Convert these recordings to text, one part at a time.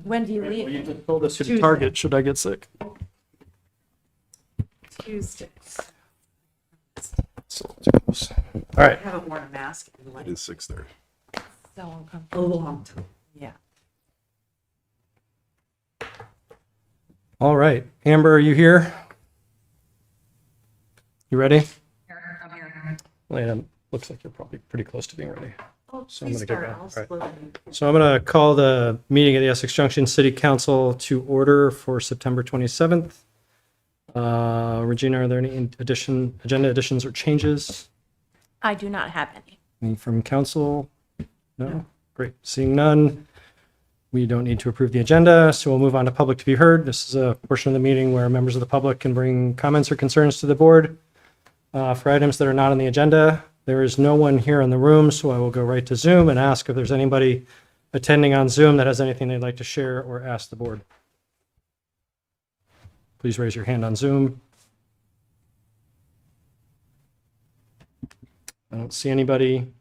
When do you Well, leave? you just told us who to Tuesday. target should I get sick. Tuesday. So close. All right. I haven't worn a mask in It like is 6:30. so uncomfortable. A long time. Yeah. All right. Amber, are you here? You ready? I'm here. Lana, looks like you're probably pretty close to being ready. Oh, So I'm please gonna get start. going. I'll All right. split it. So I'm going to call the meeting of the Essex Junction City Council to order for September 27th. Regina, are there any agenda additions or changes? I do not have any. Any from council? No? Great. Seeing none, we don't need to approve the agenda, so we'll move on to public to be heard. This is a portion of the meeting where members of the public can bring comments or concerns to the board for items that are not on the agenda. There is no one here in the room, so I will go right to Zoom and ask if there's anybody attending on Zoom that has anything they'd like to share or ask the board. Please raise your hand on Zoom. I don't see anybody.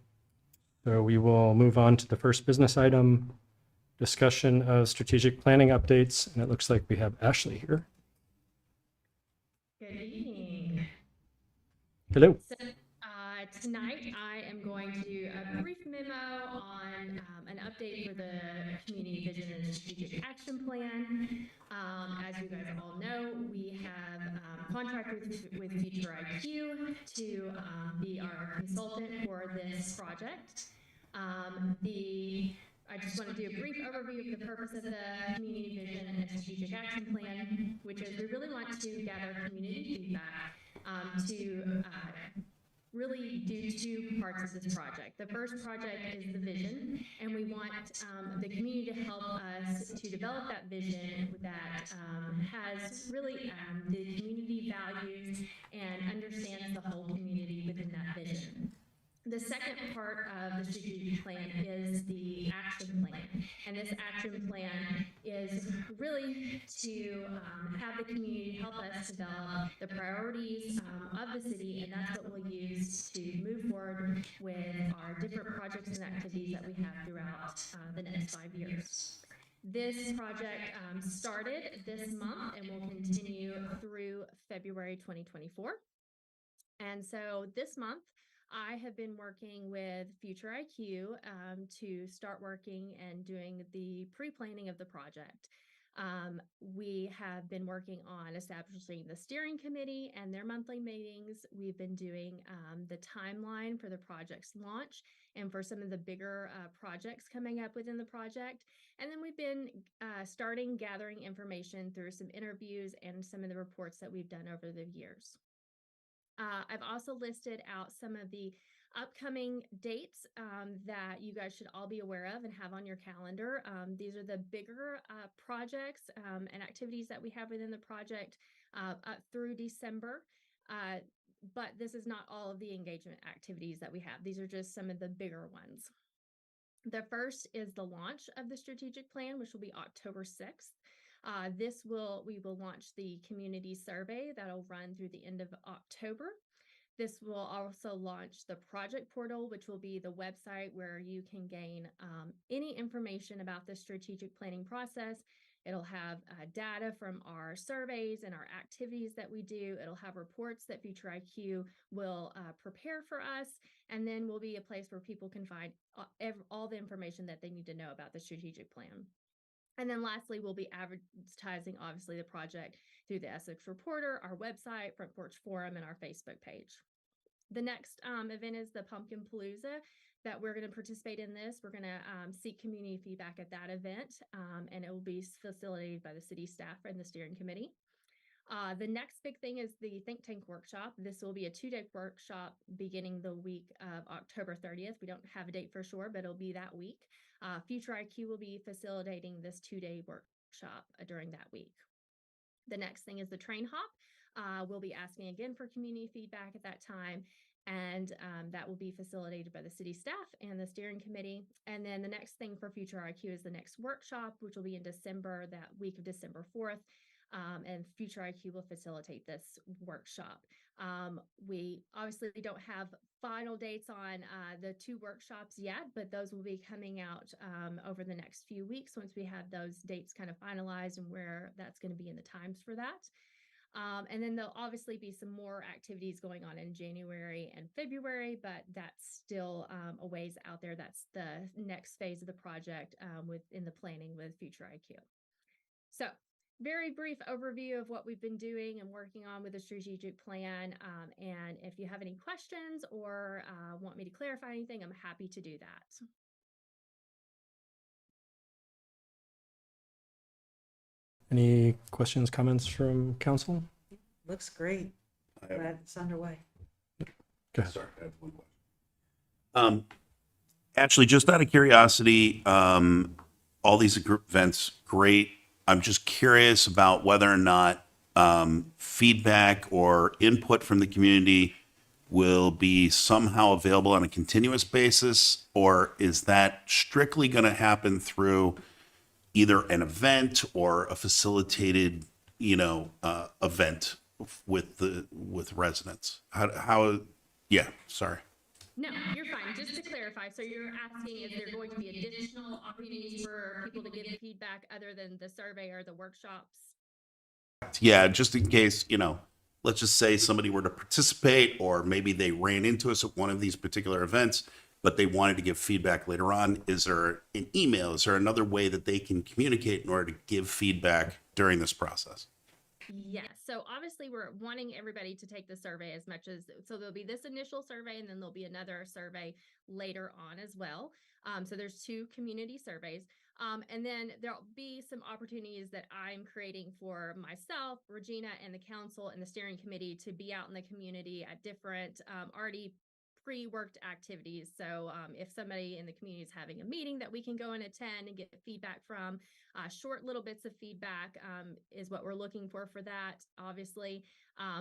So we will move on to the first business item, discussion of strategic planning updates. And it looks like we have Ashley here. Good evening. Hello. So, tonight I am going to do a brief memo on an update for the Community Vision and Strategic Action Plan. As you guys all know, we have contracted with Future IQ to be our consultant for this project. I just want to do a brief overview of the purpose of the Community Vision and Strategic Action Plan, which is we really want to gather community feedback to really do two parts of this project. The first project is the vision, and we want the community to help us to develop that vision that has really the community values and understands the whole community within that vision. The second part of the strategic plan is the action plan. And this action plan is really to have the community help us develop the priorities of the city, and that's what we'll use to move forward with our different projects and activities that we have throughout the next 5 years. This project started this month and will continue through February 2024. And so this month, I have been working with Future IQ to start working and doing the pre-planning of the project. We have been working on establishing the steering committee and their monthly meetings. We've been doing the timeline for the project's launch and for some of the bigger projects coming up within the project. And then we've been starting gathering information through some interviews and some of the reports that we've done over the years. I've also listed out some of the upcoming dates that you guys should all be aware of and have on your calendar. These are the bigger projects and activities that we have within the project up through December. But this is not all of the engagement activities that we have. These are just some of the bigger ones. The first is the launch of the strategic plan, which will be October 6th. We will launch the community survey that'll run through the end of October. This will also launch the project portal, which will be the website where you can gain any information about the strategic planning process. It'll have data from our surveys and our activities that we do. It'll have reports that Future IQ will prepare for us, and then will be a place where people can find all the information that they need to know about the strategic plan. And then lastly, we'll be advertising, obviously, the project through the Essex Reporter, our website, Front Porch Forum, and our Facebook page. The next event is the Pumpkin Palooza that we're going to participate in this. We're going to seek community feedback at that event, and it will be facilitated by the city staff and the steering committee. The next big thing is the Think Tank Workshop. This will be a 2-day workshop beginning the week of October 30th. We don't have a date for sure, but it'll be that week. Future IQ will be facilitating this 2-day workshop during that week. The next thing is the train hop. We'll be asking again for community feedback at that time, and that will be facilitated by the city staff and the steering committee. And then the next thing for Future IQ is the next workshop, which will be in December, that week of December 4th. and Future IQ will facilitate this workshop. We obviously don't have final dates on the 2 workshops yet, but those will be coming out over the next few weeks once we have those dates kind of finalized and where that's going to be in the times for that. And then there'll obviously be some more activities going on in January and February, but that's still a ways out there. That's the next phase of the project within the planning with Future IQ. So very brief overview of what we've been doing and working on with the strategic plan. And if you have any questions or want me to clarify anything, I'm happy to do that. Any questions, comments from council? Looks great. I have- Glad it's underway. Go ahead. Sorry, I have one question. Actually, just out of curiosity, all these group events, great. I'm just curious about whether or not feedback or input from the community will be somehow available on a continuous basis, or is that strictly going to happen through either an event or a facilitated, event with residents? Yeah, sorry. No, you're fine. Just to clarify, so you're asking, is there going to be additional opportunities for people to give feedback other than the survey or the workshops? Yeah, just in case, let's just say somebody were to participate, or maybe they ran into us at one of these particular events, but they wanted to give feedback later on. Is there an email? Is there another way that they can communicate in order to give feedback during this process? Yes. So obviously we're wanting everybody to take the survey as much as, so there'll be this initial survey and then there'll be another survey later on as well. So there's 2 community surveys. And then there'll be some opportunities that I'm creating for myself, Regina, and the council and the steering committee to be out in the community at different already pre-worked activities. So if somebody in the community is having a meeting that we can go and attend and get feedback from, short little bits of feedback is what we're looking for that, obviously.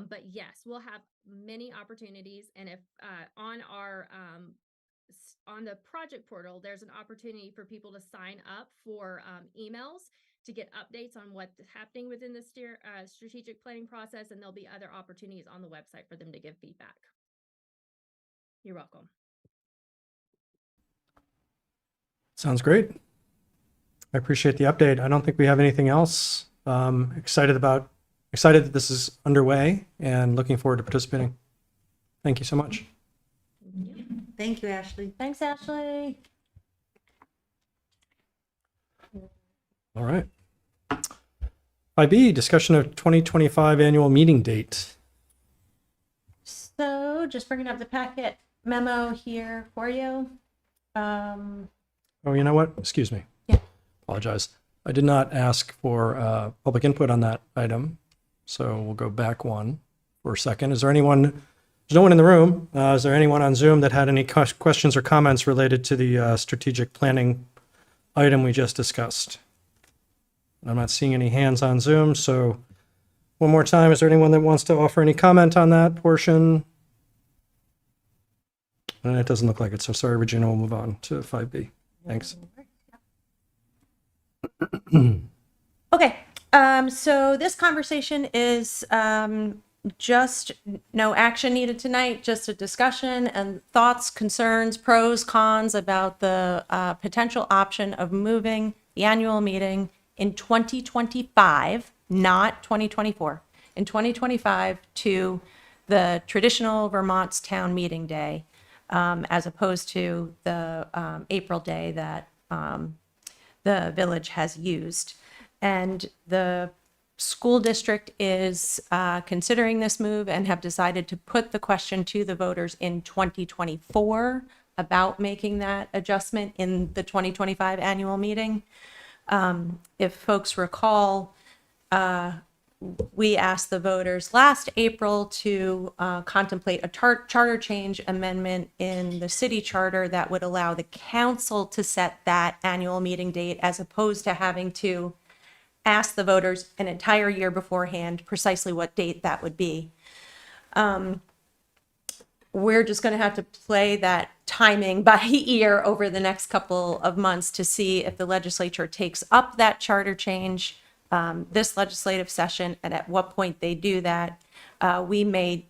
But yes, we'll have many opportunities. And if on our on the project portal, there's an opportunity for people to sign up for emails to get updates on what's happening within the strategic planning process. And there'll be other opportunities on the website for them to give feedback. You're welcome. Sounds great. I appreciate the update. I don't think we have anything else. Excited that this is underway and looking forward to participating. Thank you so much. Yeah. Thank you, Ashley. Thanks, Ashley. All right. 5B, discussion of 2025 annual meeting date. So just bringing up the packet memo here for you. Oh, you know what? Excuse me. Yeah. Apologize. I did not ask for public input on that item. So we'll go back one for a second. Is there anyone, there's no one in the room. Is there anyone on Zoom that had any questions or comments related to the strategic planning item we just discussed? I'm not seeing any hands on Zoom. So one more time, is there anyone that wants to offer any comment on that portion? And it doesn't look like it. So sorry, Regina, we'll move on to 5B. Thanks. Okay. So this conversation is just no action needed tonight, just a discussion and thoughts, concerns, pros, cons about the potential option of moving the annual meeting in 2025, not 2024, in 2025 to the traditional Vermont's town meeting day, as opposed to the April day that the village has used. And the school district is considering this move and have decided to put the question to the voters in 2024 about making that adjustment in the 2025 annual meeting. If folks recall, we asked the voters last April to contemplate a charter change amendment in the city charter that would allow the council to set that annual meeting date, as opposed to having to ask the voters an entire year beforehand precisely what date that would be. We're just going to have to play that timing by ear over the next couple of months to see if the legislature takes up that charter change this legislative session, and at what point they do that, we may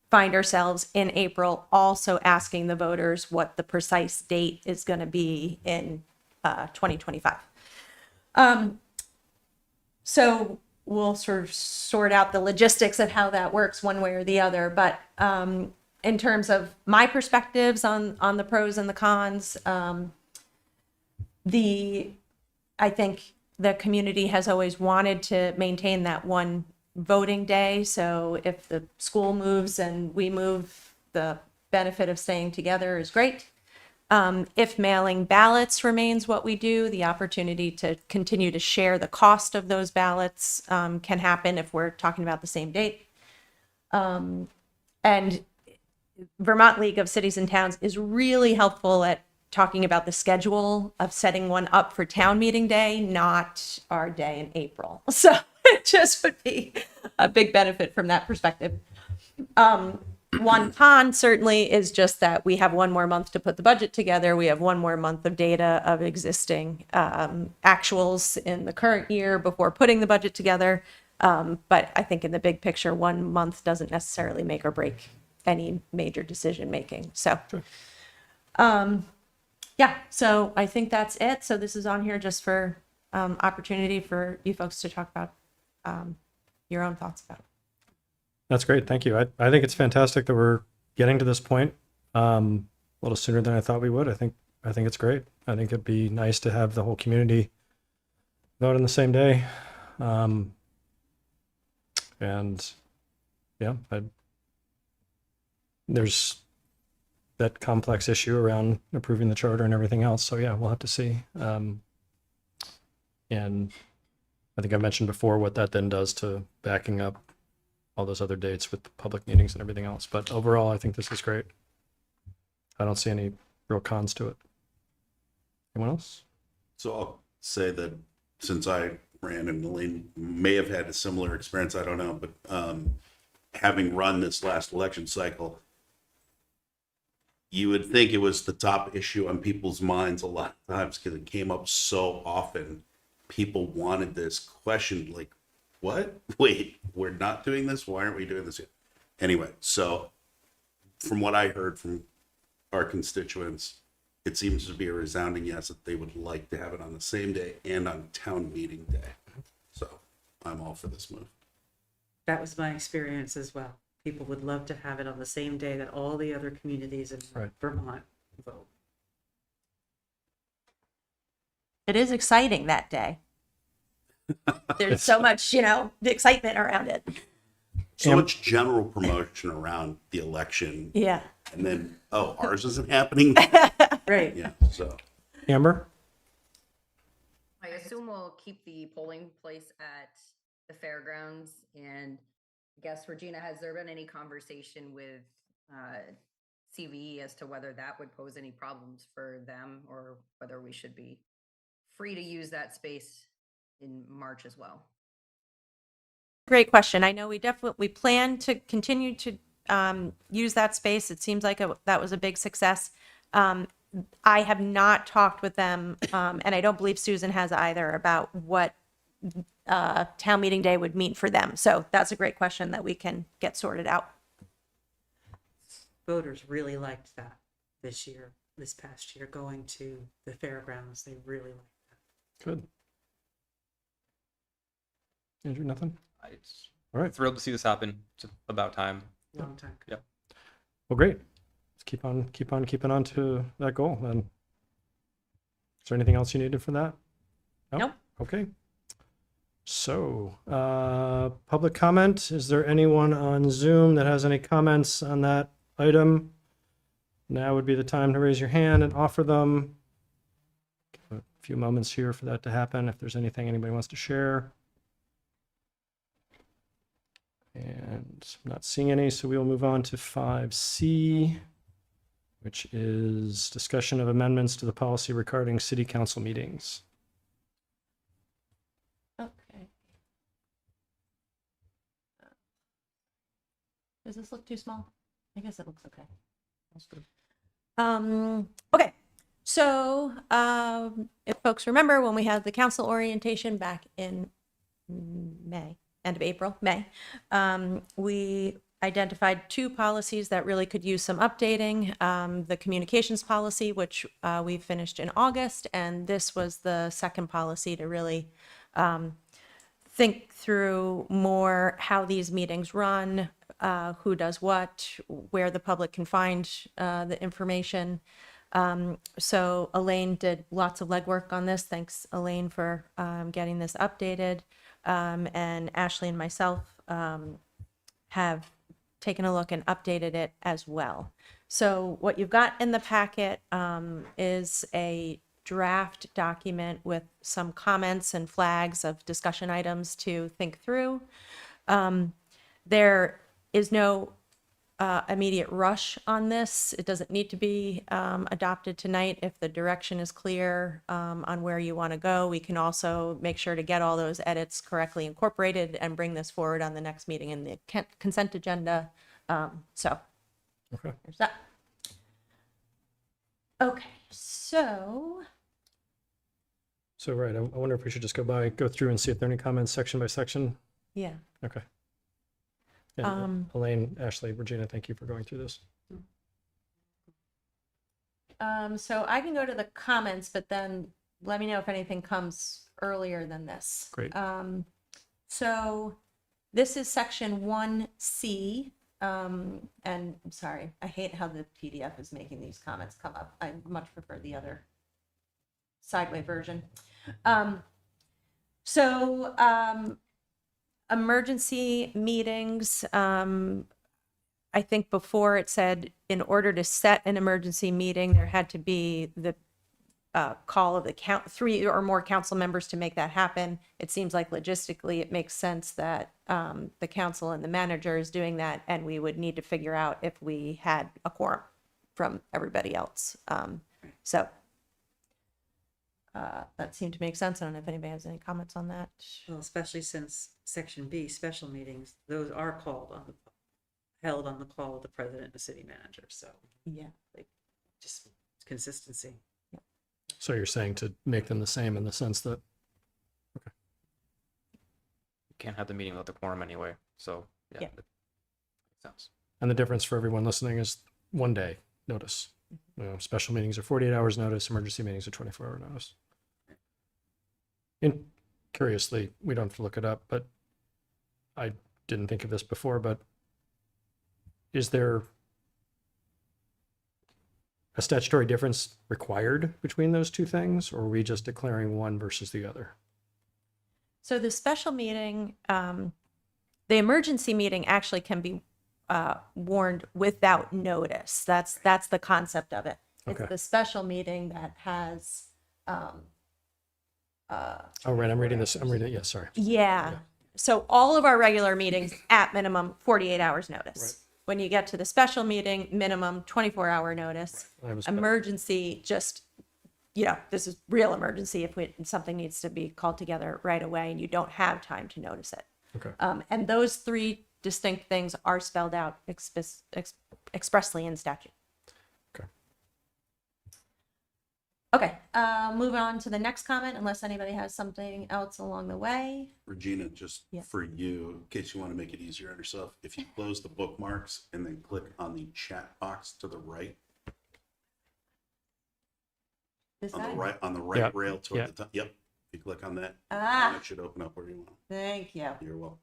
find ourselves in April also asking the voters what the precise date is going to be in 2025. So we'll sort of sort out the logistics of how that works one way or the other. But in terms of my perspectives on the pros and the cons, I think the community has always wanted to maintain that one voting day. So if the school moves and we move, the benefit of staying together is great. If mailing ballots remains what we do, the opportunity to continue to share the cost of those ballots can happen if we're talking about the same date. And Vermont League of Cities and Towns is really helpful at talking about the schedule of setting one up for town meeting day, not our day in April. So it just would be a big benefit from that perspective. One con certainly is just that we have one more month to put the budget together. We have one more month of data of existing actuals in the current year before putting the budget together. But I think in the big picture, 1 month doesn't necessarily make or break any major decision making. So, yeah, so I think that's it. So this is on here just for opportunity for you folks to talk about your own thoughts about it. That's great. Thank you. I think it's fantastic that we're getting to this point a little sooner than I thought we would. I think it's great. I think it'd be nice to have the whole community vote on the same day. And yeah, there's that complex issue around approving the charter and everything else. So yeah, we'll have to see. And I think I mentioned before what that then does to backing up all those other dates with the public meetings and everything else. But overall, I think this is great. I don't see any real cons to it. Anyone else? So I'll say that since I ran and Elaine may have had a similar experience, I don't know, but having run this last election cycle, you would think it was the top issue on people's minds a lot of times because it came up so often. People wanted this question, like, what? Wait, we're not doing this? Why aren't we doing this yet? Anyway, so from what I heard from our constituents, it seems to be a resounding yes that they would like to have it on the same day and on town meeting day. So I'm all for this move. That was my experience as well. People would love to have it on the same day that all the other communities in Right. Vermont vote. It is exciting that day. There's so much, excitement around it. So much general promotion around the election. Yeah. And then, oh, ours isn't happening? Right. Yeah, so. Amber? I assume we'll keep the polling place at the fairgrounds. And I guess, Regina, has there been any conversation with CVE as to whether that would pose any problems for them or whether we should be free to use that space in March as well? Great question. I know we plan to continue to use that space. It seems like that was a big success. I have not talked with them, and I don't believe Susan has either, about what town meeting day would mean for them. So that's a great question that we can get sorted out. Voters really liked that this past year, going to the fairgrounds. They really liked that. Good. Andrew, nothing? All right. Thrilled to see this happen. It's about time. Long time. Yep. Well, great. Let's keep on keeping on to that goal. And is there anything else you needed for that? No? Nope. Okay. So, public comment. Is there anyone on Zoom that has any comments on that item? Now would be the time to raise your hand and offer them. Give a few moments here for that to happen. If there's anything anybody wants to share. And I'm not seeing any, so we'll move on to 5C, which is discussion of amendments to the policy regarding city council meetings. Okay. Does this look too small? I guess it looks okay. That's good. Okay. So, if folks remember when we had the council orientation back in end of April, May, we identified 2 policies that really could use some updating. The communications policy, which we finished in August, and this was the second policy to really think through more how these meetings run, who does what, where the public can find the information. So Elaine did lots of legwork on this. Thanks, Elaine, for getting this updated. And Ashley and myself have taken a look and updated it as well. So what you've got in the packet is a draft document with some comments and flags of discussion items to think through. There is no immediate rush on this. It doesn't need to be adopted tonight. If the direction is clear on where you want to go, we can also make sure to get all those edits correctly incorporated and bring this forward on the next meeting in the consent agenda. So Okay. there's that. Okay, so So, right, I wonder if we should just go through and see if there are any comments section by section. yeah. Okay. And Elaine, Ashley, Regina, thank you for going through this. So I can go to the comments, but then let me know if anything comes earlier than this. Great. So this is section 1C. And I'm sorry, I hate how the PDF is making these comments come up. I much prefer the other sideway version. Emergency meetings, I think before it said in order to set an emergency meeting, there had to be the call of the 3 or more council members to make that happen. It seems like logistically it makes sense that the council and the manager is doing that, and we would need to figure out if we had a quorum from everybody else. That seemed to make sense. I don't know if anybody has any comments on that. Well, especially since section B, special meetings, those are held on the call of the president and the city manager. So Yeah. like just consistency. So you're saying to make them the same in the sense that, You can't have the meeting without the quorum anyway. So yeah, Yeah. that makes sense. and the difference for everyone listening is 1 day notice. Special meetings are 48 hours notice, emergency meetings are 24-hour notice. And curiously, we don't have to look it up, but I didn't think of this before, but is there a statutory difference required between those 2 things, or are we just declaring one versus the other? So the special meeting, the emergency meeting actually can be warned without notice. That's the concept of it. It's Okay. the special meeting that has, Oh, right, I'm reading this. Yeah, sorry. yeah. So all of our regular meetings, at minimum, 48 hours notice. Right. When you get to the special meeting, minimum 24-hour notice. I was- Emergency, just, this is real emergency if something needs to be called together right away and you don't have time to notice it. Okay. And those 3 distinct things are spelled out expressly in statute. Okay. Okay, move on to the next comment unless anybody has something else along the way. Regina, just Yeah. for you, in case you want to make it easier on yourself, if you close the bookmarks and then click on the chat box to the right, This on guy? the right Yeah. rail toward Yeah. the top. Yep. If you click on that, Ah. it should open up where you want. Thank you. You're welcome.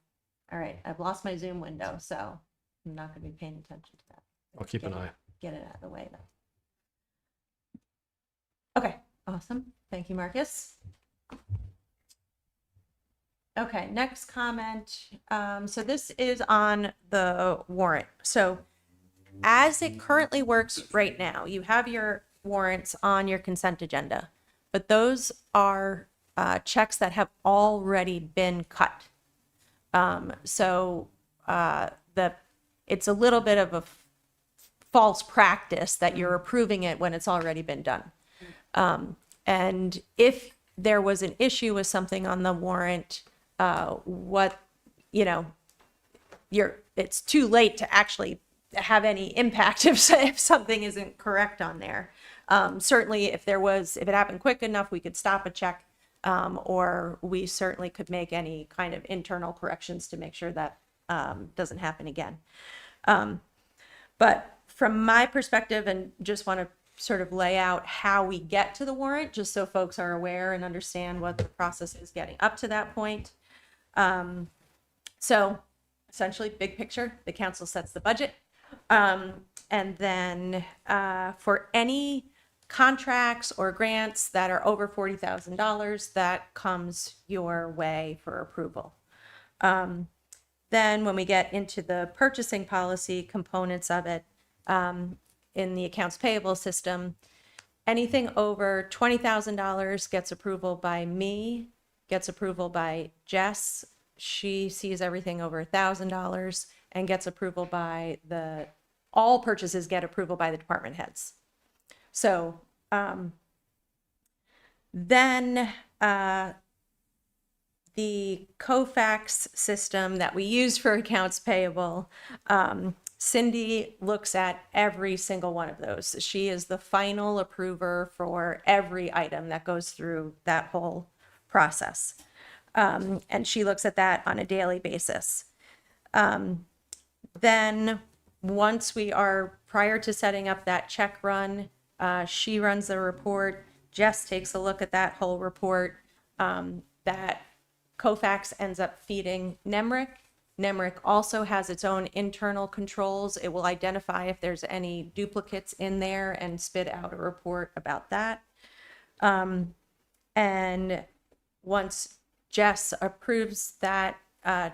All right, I've lost my Zoom window, so I'm not going to be paying attention to that. I'll keep an Get it- eye. Get it out of the way, though. Okay, awesome. Thank you, Marcus. Okay, next comment. So this is on the warrant. So as it currently works right now, you have your warrants on your consent agenda, but those are checks that have already been cut. It's a little bit of a false practice that you're approving it when it's already been done. And if there was an issue with something on the warrant, it's too late to actually have any impact if something isn't correct on there. Certainly if it happened quick enough, we could stop a check. or we certainly could make any kind of internal corrections to make sure that doesn't happen again. But from my perspective, and just want to sort of lay out how we get to the warrant, just so folks are aware and understand what the process is getting up to that point. So essentially, big picture, the council sets the budget. And then for any contracts or grants that are over $40,000, that comes your way for approval. Then when we get into the purchasing policy components of it, in the accounts payable system, anything over $20,000 gets approval by me, gets approval by Jess. She sees everything over $1,000 and gets approval by all purchases get approval by the department heads. So then the Kofax system that we use for accounts payable, Cindy looks at every single one of those. She is the final approver for every item that goes through that whole process. And she looks at that on a daily basis. Then once we are prior to setting up that check run, she runs the report. Jess takes a look at that whole report. That Kofax ends up feeding NEMRIC. NEMRIC also has its own internal controls. It will identify if there's any duplicates in there and spit out a report about that. And once Jess approves that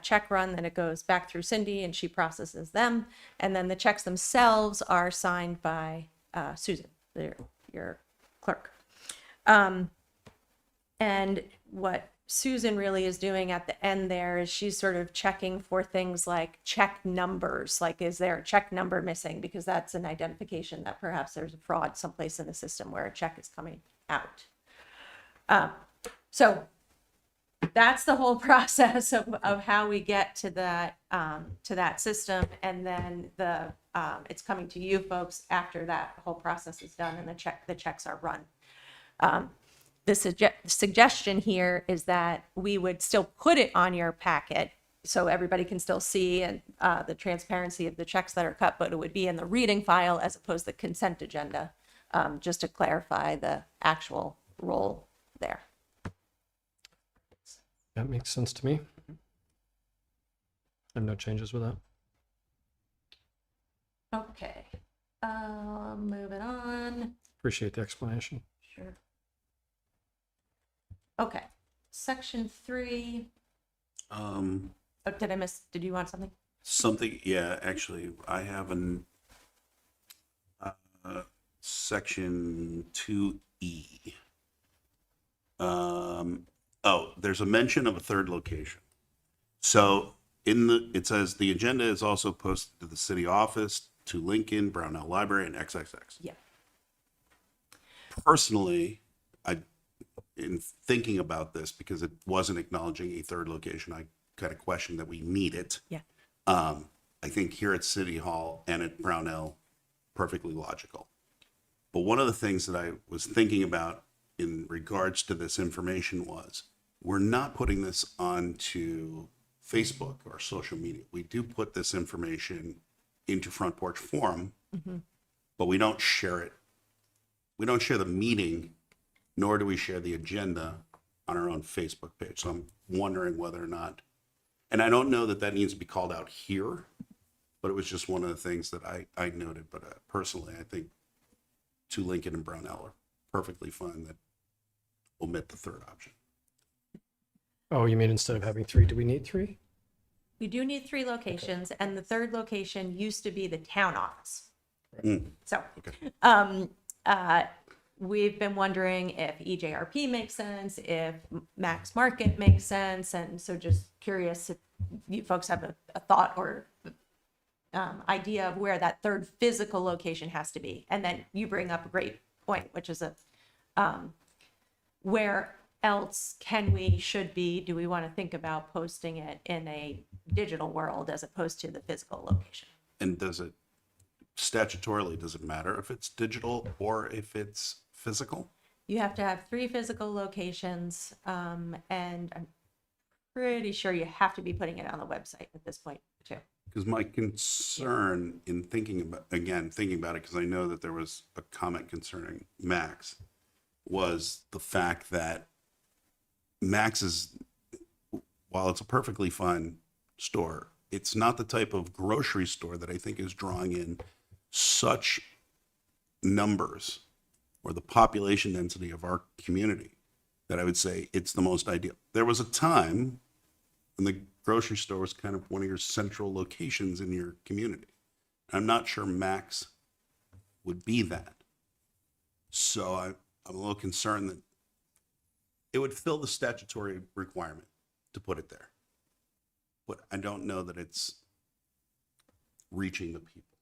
check run, then it goes back through Cindy and she processes them. And then the checks themselves are signed by Susan, your clerk. And what Susan really is doing at the end there is she's sort of checking for things like check numbers, like is there a check number missing? Because that's an identification that perhaps there's a fraud someplace in the system where a check is coming out. So that's the whole process of how we get to that system, and then it's coming to you folks after that whole process is done and the checks are run. The suggestion here is that we would still put it on your packet so everybody can still see and the transparency of the checks that are cut, but it would be in the reading file as opposed to the consent agenda, just to clarify the actual role there. That makes sense to me. I have no changes with that. Okay, moving on. Appreciate the explanation. Sure. Okay, section 3. Oh, did you want something? Something, yeah, actually, I have an section 2E. There's a mention of a third location. So it says the agenda is also posted to the city office, to Lincoln, Brownell Library, and XXX. Yeah. Personally, in thinking about this, because it wasn't acknowledging a third location, I kind of questioned that we need it. Yeah. I think here at City Hall and at Brownell, perfectly logical. But one of the things that I was thinking about in regards to this information was, we're not putting this onto Facebook or social media. We do put this information into Front Porch Forum, but we don't share it. We don't share the meeting, nor do we share the agenda on our own Facebook page. So I'm wondering whether or not, and I don't know that that needs to be called out here, but it was just one of the things that I noted. But personally, I think to Lincoln and Brownell are perfectly fine that omit the third option. Oh, you mean instead of having 3, do we need 3? We do need 3 locations, and the third location used to be the town office. So, we've been wondering if EJRP makes sense, if Max Market makes sense, and so just curious if you folks have a thought or idea of where that third physical location has to be. And then you bring up a great point, which is where else should be, do we want to think about posting it in a digital world as opposed to the physical location? And does it matter if it's digital or if it's physical? You have to have 3 physical locations, and I'm pretty sure you have to be putting it on the website at this point too. Because my concern in thinking about it, because I know that there was a comment concerning Max, was the fact that Max is, while it's a perfectly fine store, it's not the type of grocery store that I think is drawing in such numbers or the population density of our community that I would say it's the most ideal. There was a time when the grocery store was kind of one of your central locations in your community. I'm not sure Max would be that. So I'm a little concerned that it would fill the statutory requirement to put it there. But I don't know that it's reaching the people.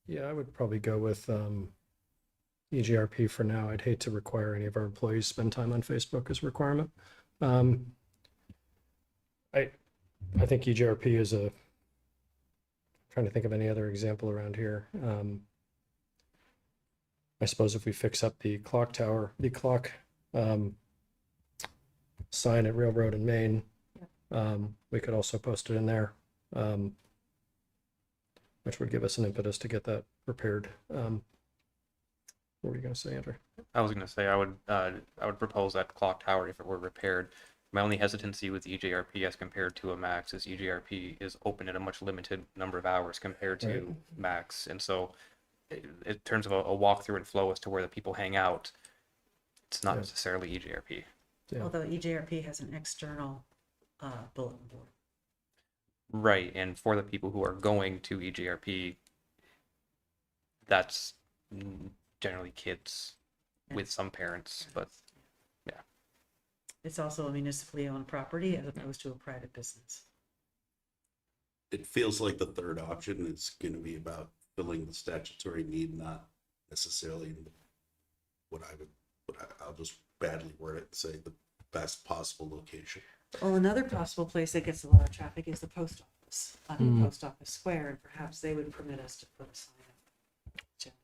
Yeah, I would probably go with EGRP for now. I'd hate to require any of our employees spend time on Facebook as a requirement. I think EGRP is trying to think of any other example around here. I suppose if we fix up the clock sign at Railroad and Main, we could also post it in there, which would give us an impetus to get that repaired. What were you going to say, Andrew? I was going to say I would propose that clock tower if it were repaired. My only hesitancy with EJRP as compared to a Max is EJRP is open at a much limited number of hours compared to Right. Max, and so in terms of a walkthrough and flow as to where the people hang out, it's not Yeah. necessarily EJRP. Yeah. Although EJRP has an external bulletin board. Right, and for the people who are going to EJRP, that's generally kids with some parents, but It's also a municipally owned property as opposed to a private business. It feels like the third option is going to be about filling the statutory need, not necessarily I'll just badly word it and say the best possible location. Well, another possible place that gets a lot of traffic is the post office on Post Office Square, and perhaps they would permit us to put a sign up.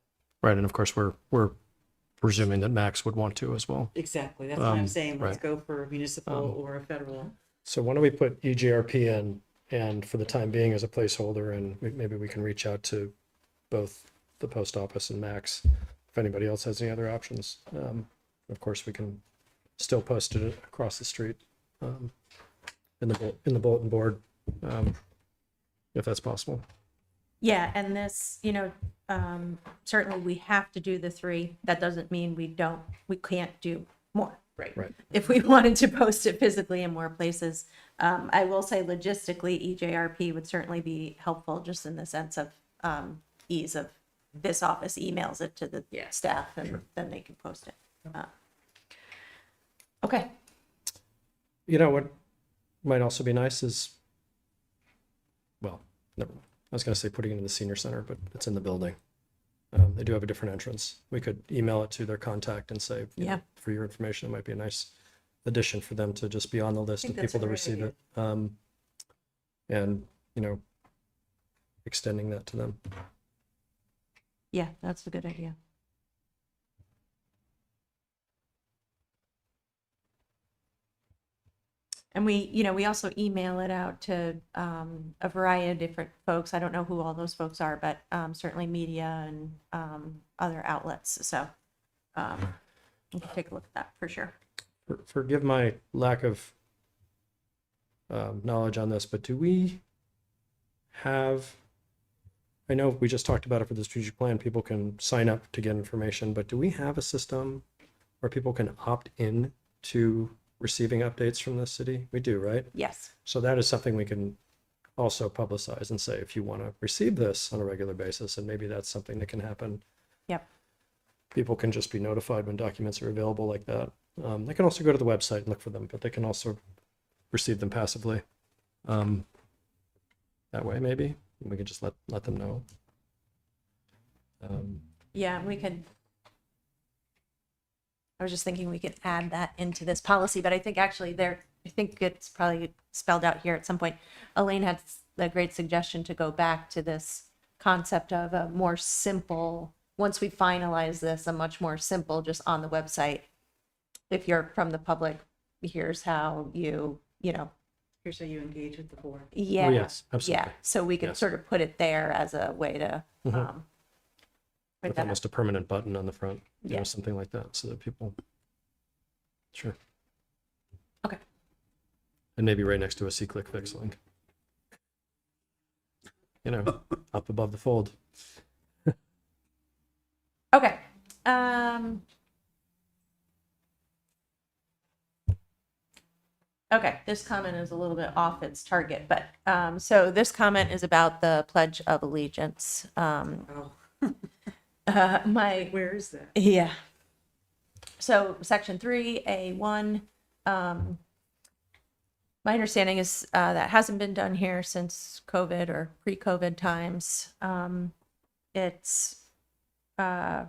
Right, and of course we're presuming that Max would want to as well. Exactly, that's what I'm saying, let's right. go for a municipal or a federal. So why don't we put EGRP in, and for the time being as a placeholder, and maybe we can reach out to both the post office and Max if anybody else has any other options. Of course, we can still post it across the street in the bulletin board if that's possible. Yeah, and this, certainly we have to do the 3. That doesn't mean we can't do more. Right. If we wanted to post it physically in more places. I will say logistically, EJRP would certainly be helpful just in the sense of ease of this office emails it to the staff and then they can post it. Okay. You know what might also be nice is, well, never mind. I was going to say putting it in the senior center, but it's in the building. They do have a different entrance. We could email it to their contact and say, you know, for your information, it might be a nice addition for them to just be on the list of think that's people to a great receive idea. it. And, extending that to them. Yeah, that's a good idea. And we also email it out to a variety of different folks. I don't know who all those folks are, but certainly media and other outlets. So we can take a look at that for sure. Forgive my lack of knowledge on this, but do we have, I know we just talked about it for the strategic plan, people can sign up to get information, but do we have a system where people can opt in to receiving updates from the city? We do, right? Yes. So that is something we can also publicize and say, if you want to receive this on a regular basis, and maybe that's something that can happen. Yep. People can just be notified when documents are available like that. They can also go to the website and look for them, but they can also receive them passively. That way, maybe we could just let them know. Yeah, we could. I was just thinking we could add that into this policy, but I think actually I think it's probably spelled out here at some point. Elaine had a great suggestion to go back to this concept of a more simple once we finalize this, a much more simple, just on the website. If you're from the public, here's how you know, Here's how you engage with the board. yeah. Oh, yes, absolutely. Yeah, so we could Yes. sort of put it there as a way to, Mhm. put With that almost a permanent button on the front, Yeah. something like that, so that people, sure. Okay. And maybe right next to a see-click fix link. Up above the fold. Okay. Okay, this comment is a little bit off its target, but so this comment is about the Pledge of Allegiance. Oh, My where is that? Yeah. So section 3A1, my understanding is that hasn't been done here since COVID or pre-COVID times. It's, I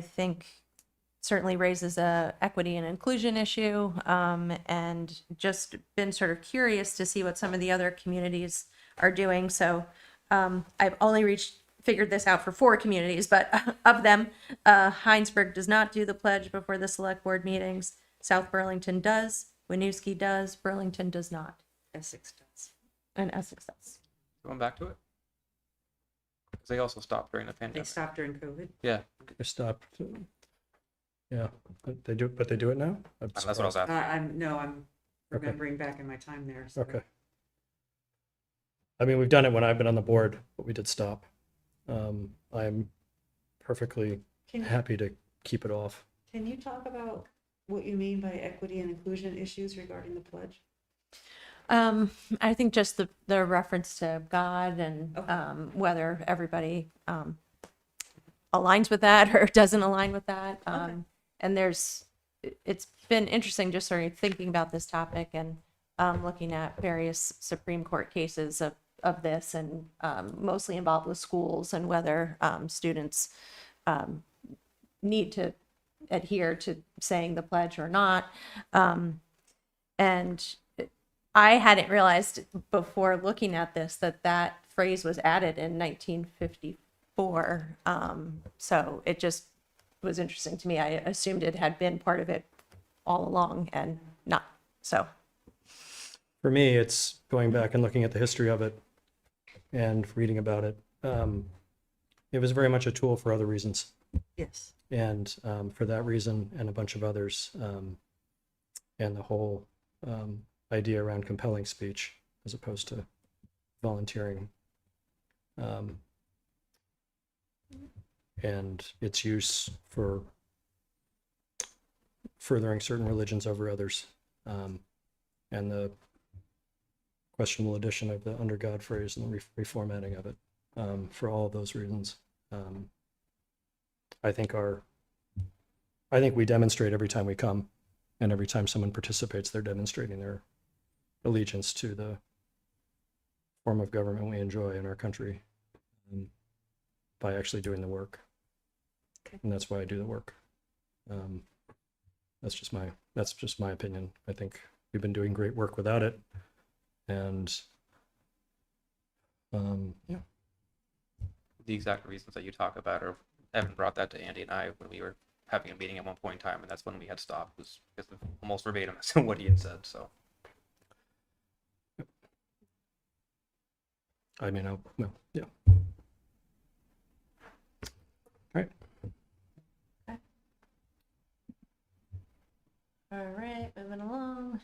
think, certainly raises a equity and inclusion issue, and just been sort of curious to see what some of the other communities are doing. So I've only figured this out for 4 communities, but of them, Heinsberg does not do the pledge before the select board meetings. South Burlington does, Winooski does, Burlington does not, Essex does. and Essex does. Going back to it? Because they also stopped during the They pandemic. stopped during COVID. Yeah, They stopped. Yeah, but they do it now? that's what I was asking. I'm Okay. remembering back in my time there. So. Okay. I mean, we've done it when I've been on the board, but we did stop. I'm perfectly Can, happy to keep it off. can you talk about what you mean by equity and inclusion issues regarding the pledge? I think just the reference to God and Okay. whether everybody aligns with that or doesn't align with that. Okay. And it's been interesting just sort of thinking about this topic and looking at various Supreme Court cases of this, and mostly involved with schools and whether students need to adhere to saying the pledge or not. And I hadn't realized before looking at this that phrase was added in 1954. So it just was interesting to me. I assumed it had been part of it all along and not. So For me, it's going back and looking at the history of it and reading about it. It was very much a tool for other reasons. Yes. And for that reason and a bunch of others, and the whole idea around compelling speech as opposed to volunteering, and its use for furthering certain religions over others, and the questionable addition of the under God phrase and the reformatting of it, for all of those reasons. I think we demonstrate every time we come, and every time someone participates, they're demonstrating their allegiance to the form of government we enjoy in our country, by actually doing the work. Okay. And that's why I do the work. That's just my opinion. I think we've been doing great work without it, and yeah. The exact reasons that you talk about, or Evan brought that to Andy and I when we were having a meeting at one point in time, and that's when we had stopped, was because of almost verbatim as to what he had said. So I mean, well, yeah. all right, moving along.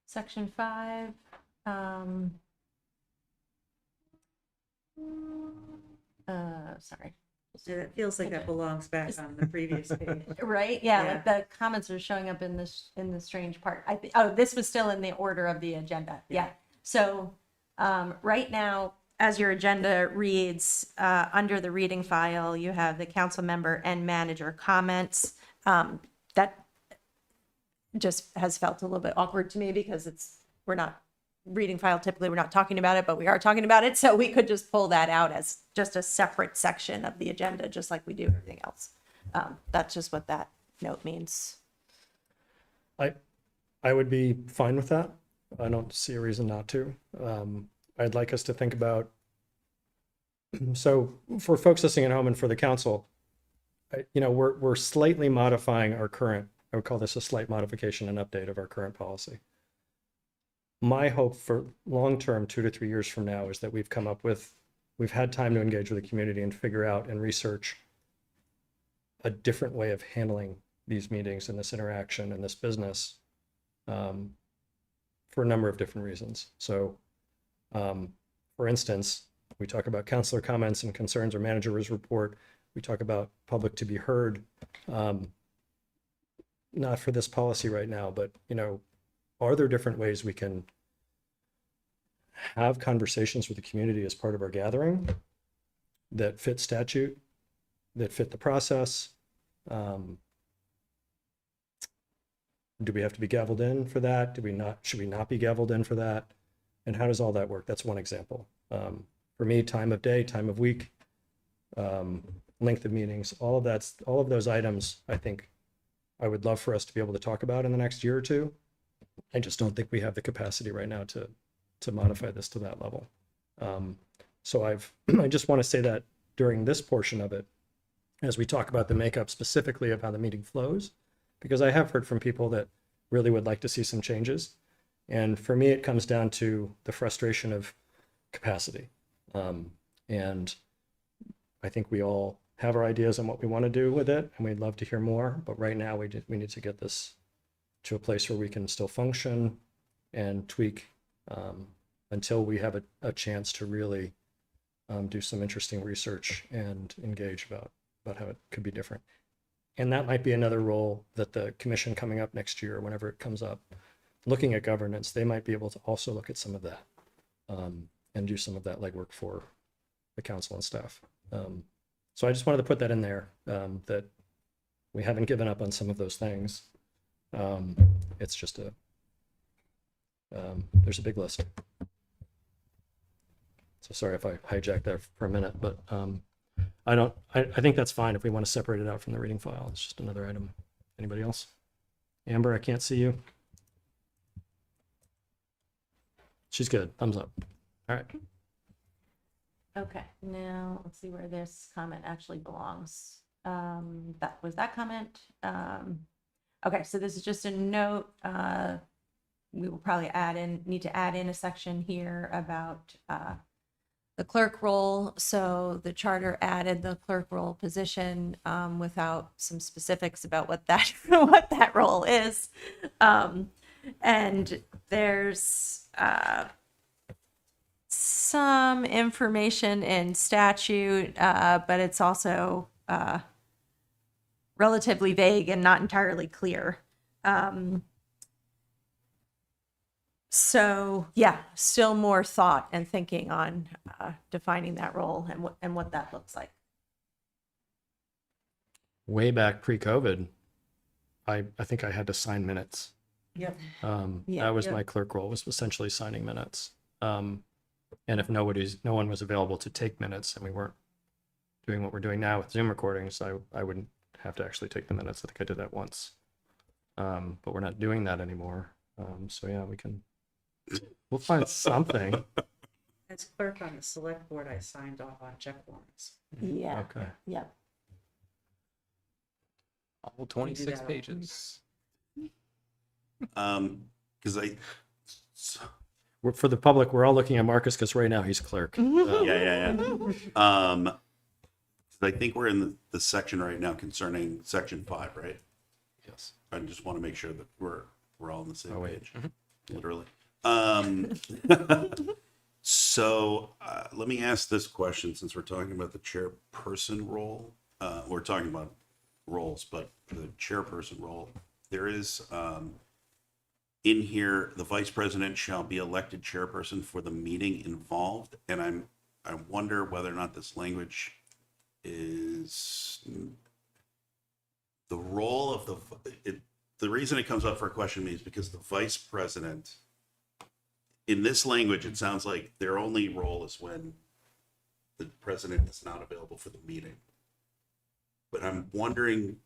Section 5. Sorry. Yeah, it feels like that belongs back on the previous page. Right? Yeah, Yeah. like the comments are showing up in the strange part. Oh, this was still in the order of the agenda. Yeah. So right now, as your agenda reads, under the reading file, you have the council member and manager comments. That just has felt a little bit awkward to me because we're not reading file. Typically, we're not talking about it, but we are talking about it. So we could just pull that out as just a separate section of the agenda, just like we do everything else. That's just what that note means. I would be fine with that. I don't see a reason not to. I'd like us to think about, so for folks listening at home and for the council, we're slightly modifying our current, I would call this a slight modification and update of our current policy. My hope for long-term, 2 to 3 years from now, is that we've had time to engage with the community and figure out and research a different way of handling these meetings and this interaction and this business, for a number of different reasons. So, for instance, we talk about counselor comments and concerns or manager's report. We talk about public to be heard. Not for this policy right now, but, are there different ways we can have conversations with the community as part of our gathering that fit statute, that fit the process? Do we have to be gavelled in for that? Should we not be gavelled in for that? And how does all that work? That's one example. For me, time of day, time of week, length of meetings, all of those items, I think I would love for us to be able to talk about in the next year or two. I just don't think we have the capacity right now to modify this to that level. So I just want to say that during this portion of it, as we talk about the makeup specifically of how the meeting flows, because I have heard from people that really would like to see some changes. And for me, it comes down to the frustration of capacity. And I think we all have our ideas on what we want to do with it, and we'd love to hear more. But right now, we need to get this to a place where we can still function and tweak until we have a chance to really do some interesting research and engage about how it could be different. And that might be another role that the commission coming up next year, whenever it comes up, looking at governance, they might be able to also look at some of that and do some of that legwork for the council and staff. So I just wanted to put that in there, that we haven't given up on some of those things. It's just there's a big list. So sorry if I hijacked that for a minute, but I think that's fine if we want to separate it out from the reading file. It's just another item. Anybody else? Amber, I can't see you. She's good. Thumbs up. All right. Okay, now let's see where this comment actually belongs. That was that comment. Okay, so this is just a note. We will probably need to add in a section here about the clerk role. So the charter added the clerk role position without some specifics about what that what that role is. And there's some information in statute, but it's also relatively vague and not entirely clear. So yeah, still more thought and thinking on defining that role and what that looks like. Way back pre-COVID, I think I had to sign minutes. Yep. That was my clerk role, was essentially signing minutes. And if no one was available to take minutes, and we weren't doing what we're doing now with Zoom recordings, I wouldn't have to actually take the minutes. I think I did that once. But we're not doing that anymore. So yeah, we'll find something. As clerk on the select board, I signed off on check warrants. Yeah. Okay. Yep. All 26 pages. Because For the public, we're all looking at Marcus because right now he's clerk. yeah. I think we're in the section right now concerning section 5, right? Yes. I just want to make sure that we're all on the same page, Mm-hmm. literally. So let me ask this question, since we're talking about the chairperson role. We're talking about roles, but the chairperson role, there is in here, the vice president shall be elected chairperson for the meeting involved. And I wonder whether or not this language is the role of the reason it comes up for a question is because the vice president, in this language, it sounds like their only role is when the president is not available for the meeting. But I'm wondering,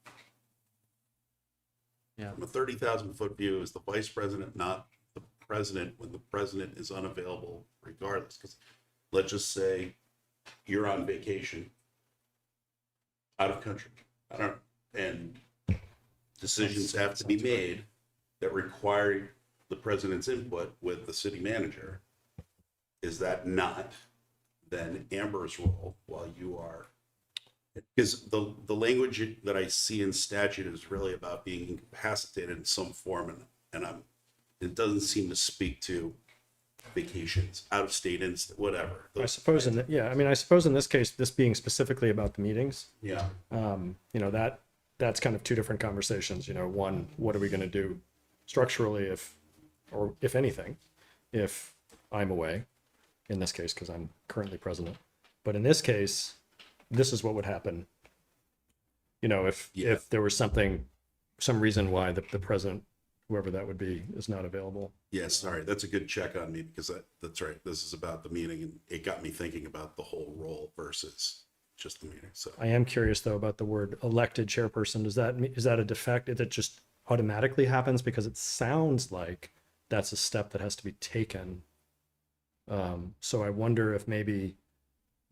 from a 30,000 foot view, is the vice president not president when the president is unavailable regardless. Because let's just say you're on vacation out of country. I don't know. And decisions have to be made that require the president's input with the city manager. Is that not then Amber's role while you are? Because the language that I see in statute is really about being incapacitated in some form, and it doesn't seem to speak to vacations, out of state, whatever. I suppose I suppose in this case, this being specifically about the meetings, Yeah. That's kind of two different conversations. One, what are we going to do structurally if anything, if I'm away, in this case, because I'm currently president. But in this case, this is what would happen. If there was some reason why the president, whoever that would be, is not available. Yeah, sorry. That's a good check on me because that's right. This is about the meeting, and it got me thinking about the whole role versus just the meeting. So I am curious though about the word elected chairperson. Is that a defect? That just automatically happens because it sounds like that's a step that has to be taken. So I wonder if maybe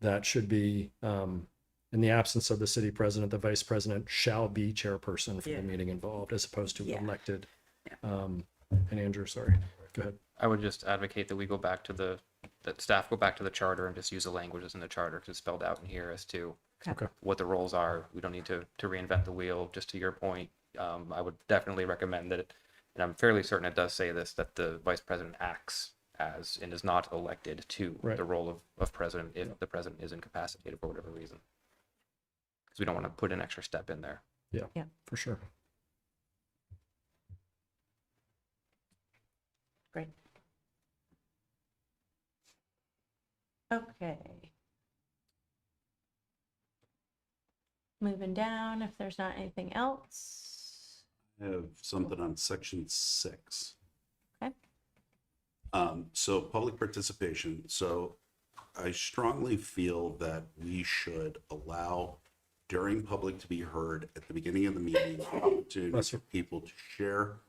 that should be, in the absence of the city president, the vice president shall be chairperson for Yeah. the meeting involved, as opposed to Yeah. elected. Yeah. And Andrew, sorry, go ahead. I would just advocate that we go back to that staff go back to the charter and just use the language that's in the charter because it's spelled out in here as to Okay. what the roles are. We don't need to reinvent the wheel. Just to your point, I would definitely recommend that, and I'm fairly certain it does say this, that the vice president acts as and is not elected to Right. the role of president if the president is incapacitated for whatever reason. Because we don't want to put an extra step in there. Yeah, for sure. Great. Okay. Moving down, if there's not anything else. I have something on section 6. Okay. So public participation. So I strongly feel that we should allow during public to be heard at the beginning of the meeting, opportunity for people to share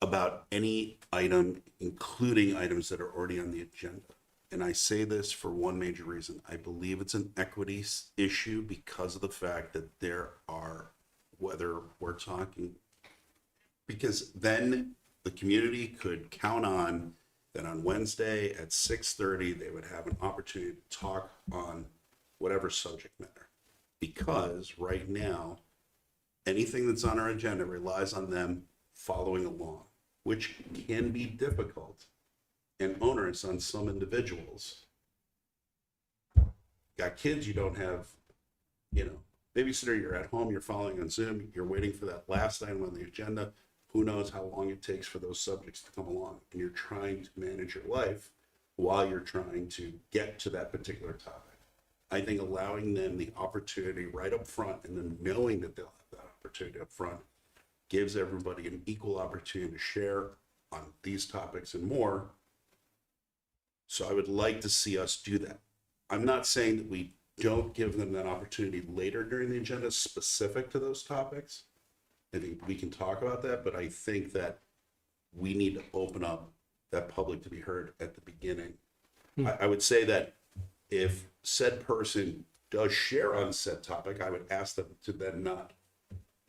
about any item, including items that are already on the agenda. And I say this for one major reason. I believe it's an equity issue because of the fact that there are, whether we're talking, because then the community could count on that on Wednesday at 6:30, they would have an opportunity to talk on whatever subject matter. Because right now, anything that's on our agenda relies on them following along, which can be difficult and onerous on some individuals. Got kids, you don't have, babysitter, you're at home, you're following on Zoom, you're waiting for that last item on the agenda. Who knows how long it takes for those subjects to come along, and you're trying to manage your life while you're trying to get to that particular topic. I think allowing them the opportunity right up front and then knowing that they'll have that opportunity up front gives everybody an equal opportunity to share on these topics and more. So I would like to see us do that. I'm not saying that we don't give them that opportunity later during the agenda specific to those topics. I think we can talk about that, but I think that we need to open up that public to be heard at the beginning. I would say that if said person does share on said topic, I would ask them to then not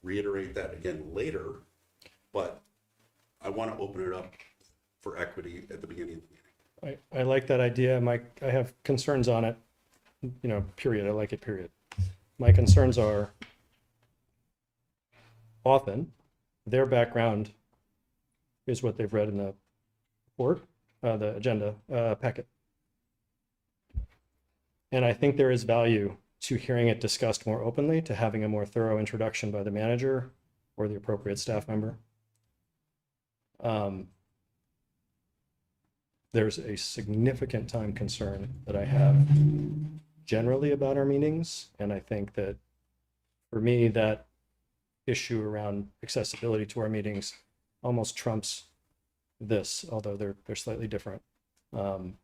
reiterate that again later, but I want to open it up for equity at the beginning of the meeting. I like that idea, Mike. I have concerns on it, period. I like it, period. My concerns are often their background is what they've read in the report, the agenda packet. And I think there is value to hearing it discussed more openly, to having a more thorough introduction by the manager or the appropriate staff member. There's a significant time concern that I have generally about our meetings. And I think that for me, that issue around accessibility to our meetings almost trumps this, although they're slightly different. And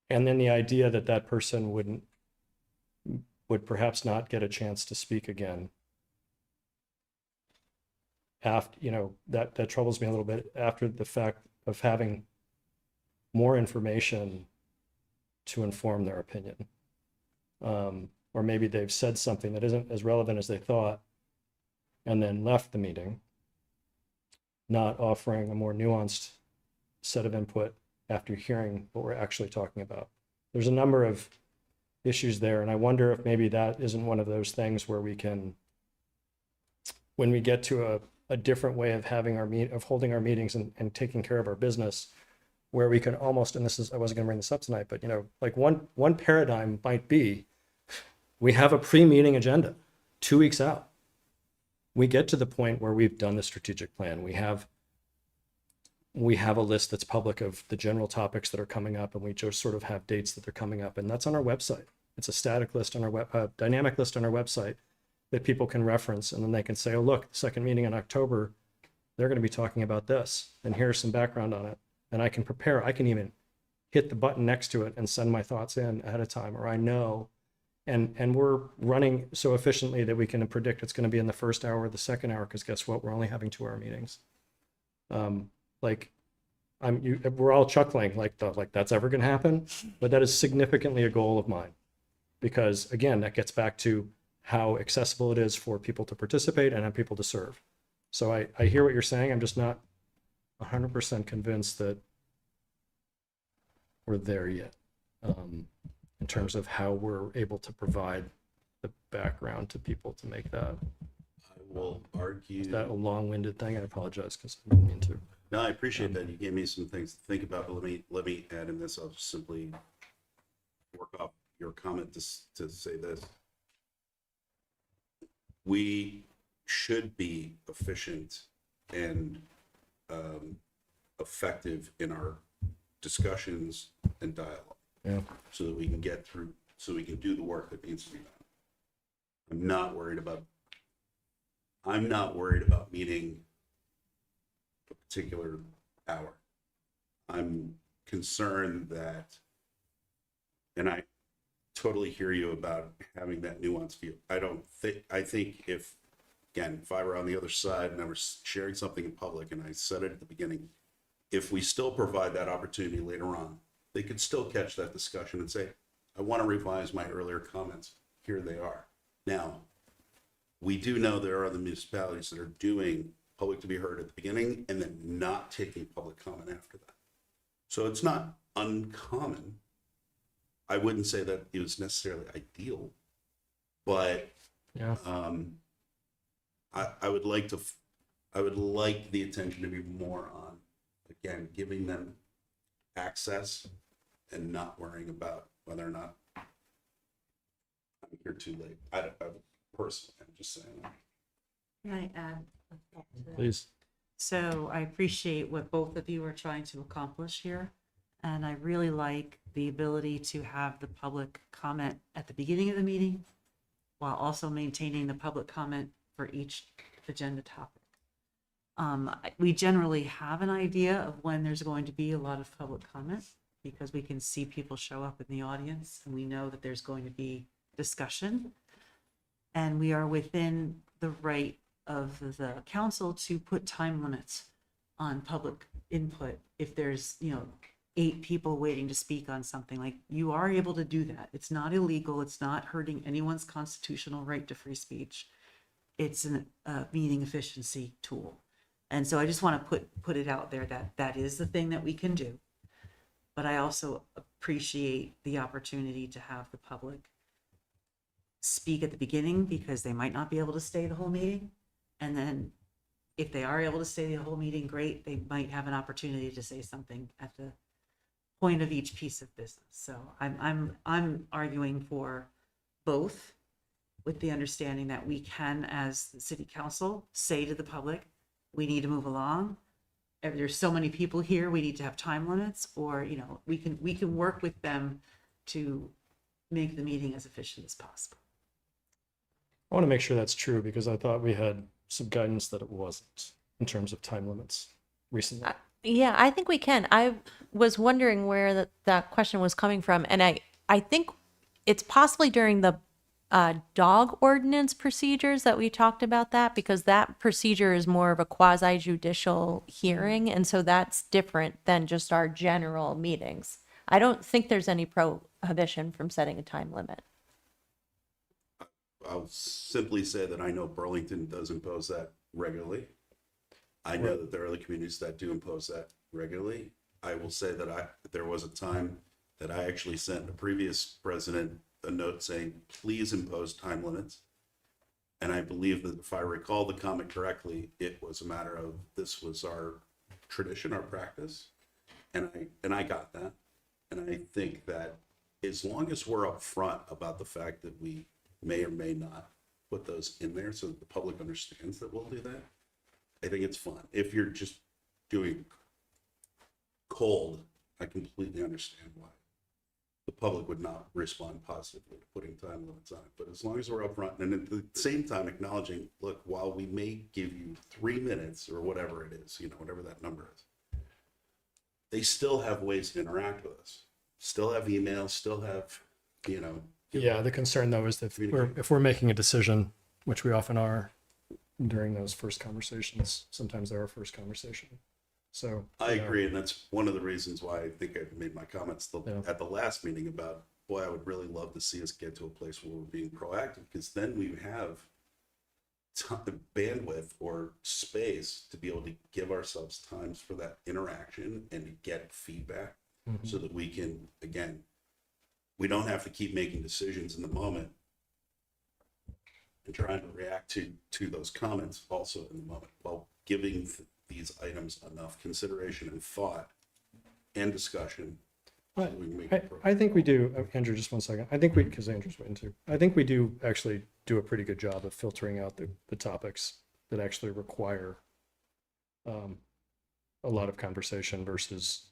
then the idea that that person would perhaps not get a chance to speak again. after, that troubles me a little bit after the fact of having more information to inform their opinion. Or maybe they've said something that isn't as relevant as they thought and then left the meeting, not offering a more nuanced set of input after hearing what we're actually talking about. There's a number of issues there, and I wonder if maybe that isn't one of those things where we can, when we get to a different way of having of holding our meetings and taking care of our business, where we can almost, and this is, I wasn't gonna bring this up tonight, but like one paradigm might be, we have a pre-meeting agenda 2 weeks out. We get to the point where we've done the strategic plan. We have a list that's public of the general topics that are coming up, and we just sort of have dates that they're coming up, and that's on our website. It's a static list on our dynamic list on our website that people can reference, and then they can say, oh, look, the second meeting in October, they're going to be talking about this, and here's some background on it. And I can prepare. I can even hit the button next to it and send my thoughts in ahead of time, or I know. And we're running so efficiently that we can predict it's going to be in the first hour or the second hour, because guess what? We're only having 2-hour meetings. We're all chuckling like that's ever going to happen, but that is significantly a goal of mine, because again, that gets back to how accessible it is for people to participate and have people to serve. So I hear what you're saying. I'm just not 100% convinced that we're there yet, in terms of how we're able to provide the background to people to make that. I will argue. Is that a long-winded thing? I apologize, because I didn't mean to. No, I appreciate that. You gave me some things to think about, but let me add in this. I'll simply work off your comment to say this. We should be efficient and effective in our discussions and dialogue, so that we can get through, so we can do the work that needs to be done. I'm not worried about meeting a particular hour. I'm concerned that, and I totally hear you about having that nuanced view. I think if I were on the other side and I was sharing something in public and I said it at the beginning, if we still provide that opportunity later on, they could still catch that discussion and say, I want to revise my earlier comments. Here they are. Now, we do know there are other municipalities that are doing public to be heard at the beginning and then not taking public comment after that. So it's not uncommon. I wouldn't say that it was necessarily ideal, but I would like the attention to be more on, again, giving them access and not worrying about whether or not I'm here too late. I personally, I'm just saying. Can I add a thought to that? Please. So I appreciate what both of you are trying to accomplish here. And I really like the ability to have the public comment at the beginning of the meeting, while also maintaining the public comment for each agenda topic. We generally have an idea of when there's going to be a lot of public comment, because we can see people show up in the audience and we know that there's going to be discussion. And we are within the right of the council to put time limits on public input. If there's, 8 people waiting to speak on something, like, you are able to do that. It's not illegal. It's not hurting anyone's constitutional right to free speech. It's a meeting efficiency tool. And so I just want to put it out there that that is the thing that we can do. But I also appreciate the opportunity to have the public speak at the beginning, because they might not be able to stay the whole meeting. And then if they are able to stay the whole meeting, great. They might have an opportunity to say something at the point of each piece of business. So I'm arguing for both, with the understanding that we can, as the city council, say to the public, we need to move along. If there's so many people here, we need to have time limits, or, we can work with them to make the meeting as efficient as possible. I want to make sure that's true, because I thought we had some guidance that it wasn't in terms of time limits recently. Yeah, I think we can. I was wondering where that question was coming from. And I think it's possibly during the dog ordinance procedures that we talked about that, because that procedure is more of a quasi judicial hearing. And so that's different than just our general meetings. I don't think there's any prohibition from setting a time limit. I'll simply say that I know Burlington does impose that regularly. I know that there are other communities that do impose that regularly. I will say that there was a time that I actually sent a previous president a note saying, please impose time limits. And I believe that if I recall the comment correctly, it was a matter of this was our tradition, our practice. And I got that. And I think that as long as we're upfront about the fact that we may or may not put those in there so that the public understands that we'll do that, I think it's fun. If you're just doing cold, I completely understand why the public would not respond positively to putting time limits on it. But as long as we're upfront and at the same time acknowledging, look, while we may give you 3 minutes or whatever it is, whatever that number is, they still have ways to interact with us. Still have emails, still have, Yeah, the concern though is that if we're making a decision, which we often are during those first conversations, sometimes they're our first conversation. So I agree, and that's one of the reasons why I think I made my comments at the last meeting about, boy, I would really love to see us get to a place where we're being proactive, because then we have bandwidth or space to be able to give ourselves times for that interaction and to get feedback, so that we can, again, we don't have to keep making decisions in the moment and trying to react to those comments also in the moment, while giving these items enough consideration and thought and discussion. So we can make it I think we do, Andrew, just one second. I think because Andrew's waiting too. I think we do actually do a pretty good job of filtering out the topics that actually require a lot of conversation versus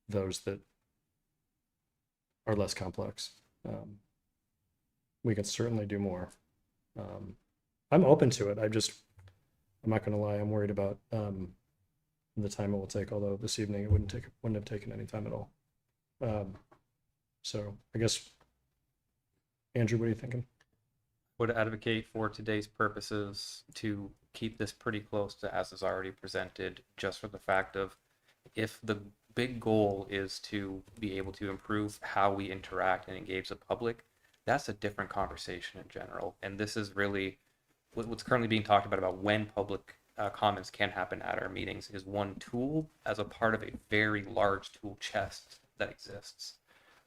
those that are less complex. We can certainly do more. I'm open to it. I'm not going to lie. I'm worried about the time it will take. Although this evening it wouldn't have taken any time at all. So I guess, Andrew, what are you thinking? Would advocate for today's purposes to keep this pretty close to as is already presented, just for the fact of, if the big goal is to be able to improve how we interact and engage the public, that's a different conversation in general. And this is really what's currently being talked about when public comments can happen at our meetings, is one tool as a part of a very large tool chest that exists.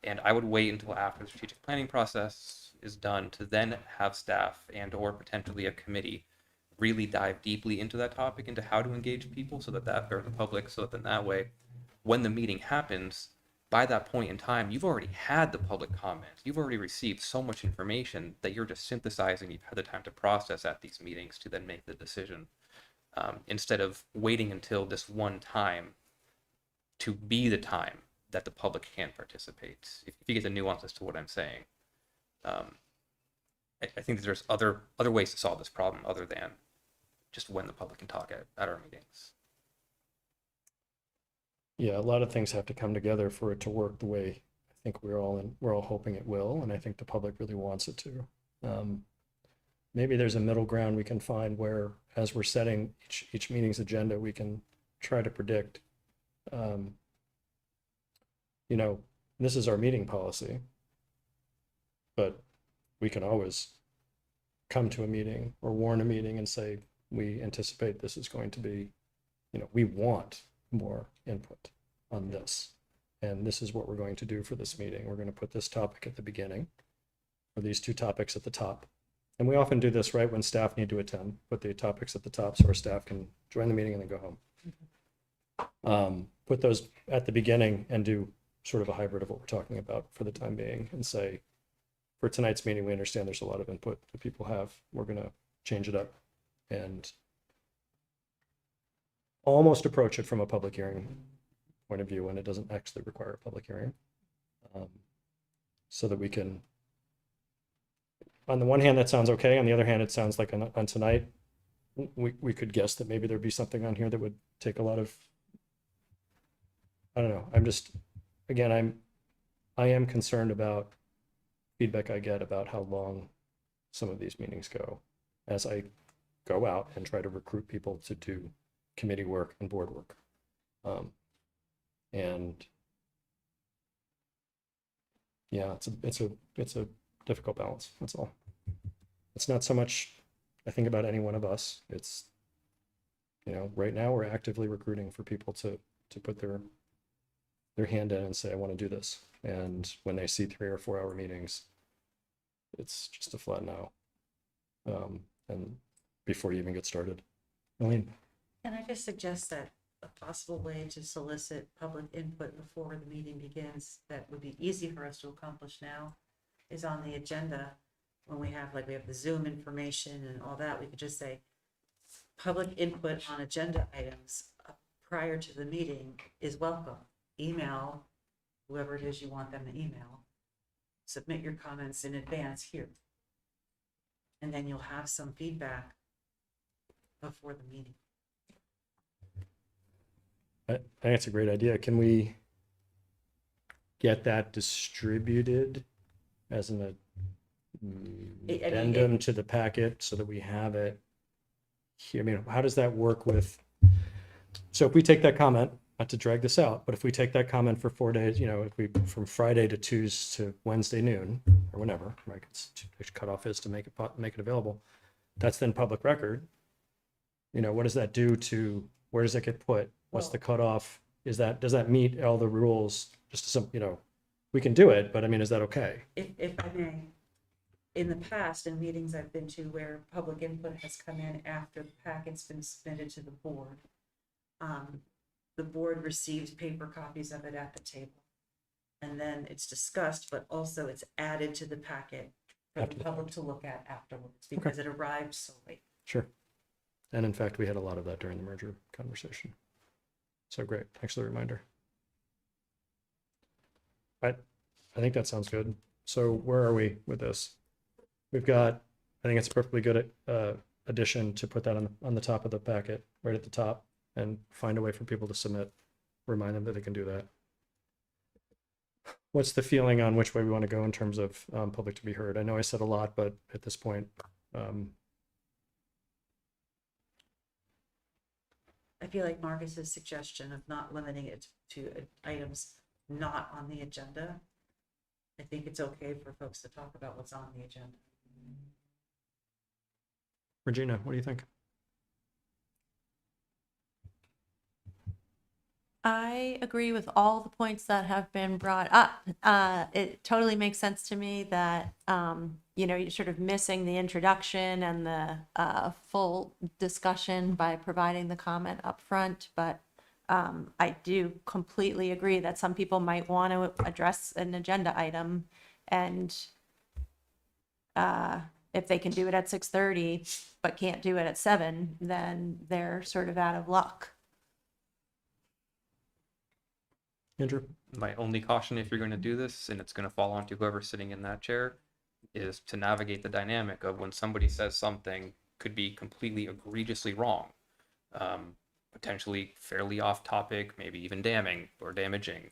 And I would wait until after the strategic planning process is done to then have staff and or potentially a committee really dive deeply into that topic, into how to engage people or the public, so that then that way, when the meeting happens, by that point in time, you've already had the public comments. You've already received so much information that you're just synthesizing. You've had the time to process at these meetings to then make the decision, instead of waiting until this one time to be the time that the public can participate. If you get the nuance as to what I'm saying, I think that there's other ways to solve this problem other than just when the public can talk at our meetings. Yeah, a lot of things have to come together for it to work the way I think we're all hoping it will, and I think the public really wants it to. Maybe there's a middle ground we can find where, as we're setting each meeting's agenda, we can try to predict, this is our meeting policy, but we can always come to a meeting or warn a meeting and say, we anticipate this is going to be, we want more input on this. And this is what we're going to do for this meeting. We're going to put this topic at the beginning, or these two topics at the top. And we often do this, right, when staff need to attend, put the topics at the top so our staff can join the meeting and then go home. Put those at the beginning and do sort of a hybrid of what we're talking about for the time being, and say, for tonight's meeting, we understand there's a lot of input that people have. We're going to change it up and almost approach it from a public hearing point of view when it doesn't actually require a public hearing, so that we can, on the one hand, that sounds okay. On the other hand, it sounds like on tonight, we could guess that maybe there'd be something on here that would take a lot of, I don't know. I'm just, again, I am concerned about feedback I get about how long some of these meetings go as I go out and try to recruit people to do committee work and board work. And yeah, it's a difficult balance. That's all. It's not so much I think about any one of us. It's, right now we're actively recruiting for people to put their hand in and say, I want to do this. And when they see 3 or 4 hour meetings, it's just a flat no. And before you even get started. Elaine? Can I just suggest that a possible way to solicit public input before the meeting begins that would be easy for us to accomplish now is on the agenda when we have the Zoom information and all that, we could just say public input on agenda items prior to the meeting is welcome. Email whoever it is you want them to email. Submit your comments in advance here. And then you'll have some feedback before the meeting. I think it's a great idea. Can we get that distributed as an addendum to the packet so that we have it here? I mean, how does that work with, so if we take that comment, not to drag this out, but if we take that comment for 4 days, if we, from Friday to Tuesday to Wednesday noon or whenever, right, it's cutoff is to make it available, that's then public record. What does that do to, where does it get put? What's the cutoff? Does that meet all the rules? Just some, we can do it, but I mean, is that okay? If I may, in the past, in meetings I've been to where public input has come in after the packet's been submitted to the board receives paper copies of it at the table. And then it's discussed, but also it's added to the packet for the public to look at afterwards because it arrived so late. Sure. And in fact, we had a lot of that during the merger conversation. So great. Thanks for the reminder. I think that sounds good. So where are we with this? We've got, I think it's a perfectly good addition to put that on the top of the packet, right at the top, and find a way for people to submit, remind them that they can do that. What's the feeling on which way we want to go in terms of public to be heard? I know I said a lot, but at this point, I feel like Marcus's suggestion of not limiting it to items not on the agenda. I think it's okay for folks to talk about what's on the agenda. Regina, what do you think? I agree with all the points that have been brought up. It totally makes sense to me that, you're sort of missing the introduction and the full discussion by providing the comment up front. But I do completely agree that some people might want to address an agenda item. And if they can do it at 6:30, but can't do it at 7, then they're sort of out of luck. Andrew? My only caution, if you're going to do this, and it's going to fall onto whoever's sitting in that chair, is to navigate the dynamic of when somebody says something could be completely egregiously wrong, potentially fairly off topic, maybe even damning or damaging,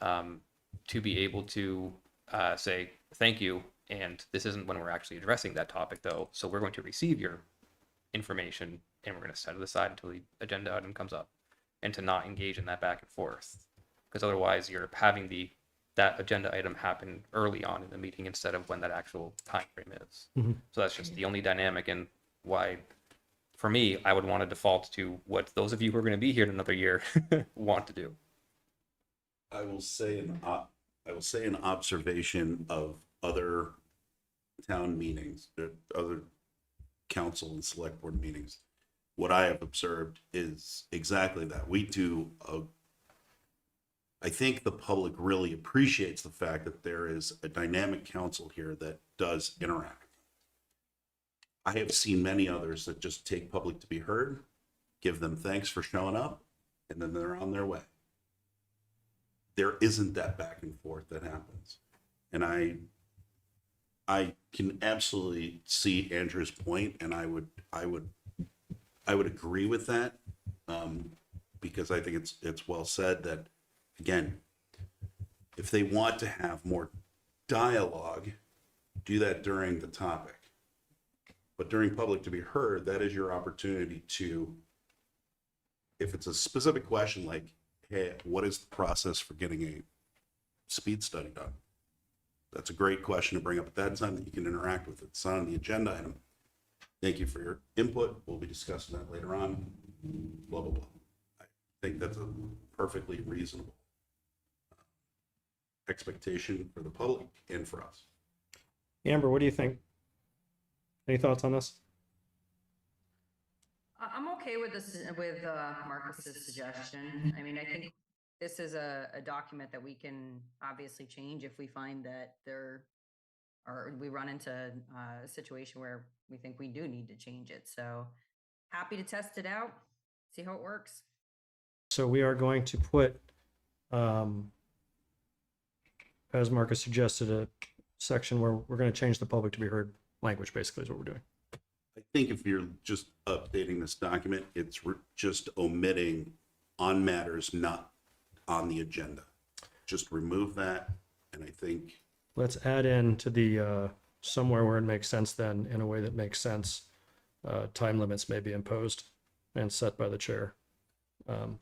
to be able to say, thank you, and this isn't when we're actually addressing that topic though, so we're going to receive your information and we're going to set it aside until the agenda item comes up, and to not engage in that back and forth. Because otherwise you're having that agenda item happen early on in the meeting instead of when that actual time frame is. Mm-hmm. So that's just the only dynamic, and why, for me, I would want to default to what those of you who are going to be here in another year want to do. I will say an observation of other town meetings, other council and select board meetings. What I have observed is exactly that. I think the public really appreciates the fact that there is a dynamic council here that does interact. I have seen many others that just take public to be heard, give them thanks for showing up, and then they're on their way. There isn't that back and forth that happens. And I can absolutely see Andrew's point, and I would agree with that, because I think it's well said that, again, if they want to have more dialogue, do that during the topic. But during public to be heard, that is your opportunity to, if it's a specific question like, hey, what is the process for getting a speed study done? That's a great question to bring up at that time that you can interact with. It's not on the agenda item. Thank you for your input. We'll be discussing that later on. Blah, blah, blah. I think that's a perfectly reasonable expectation for the public and for us. Amber, what do you think? Any thoughts on this? I'm okay with this, with Marcus's suggestion. I mean, I think this is a document that we can obviously change if we find that we run into a situation where we think we do need to change it. So happy to test it out, see how it works. So we are going to put, as Marcus suggested, a section where we're going to change the public to be heard language, basically, is what we're doing. I think if you're just updating this document, it's just omitting on matters not on the agenda. Just remove that, and I think Let's add in to the, somewhere where it makes sense then, in a way that makes sense, time limits may be imposed and set by the chair on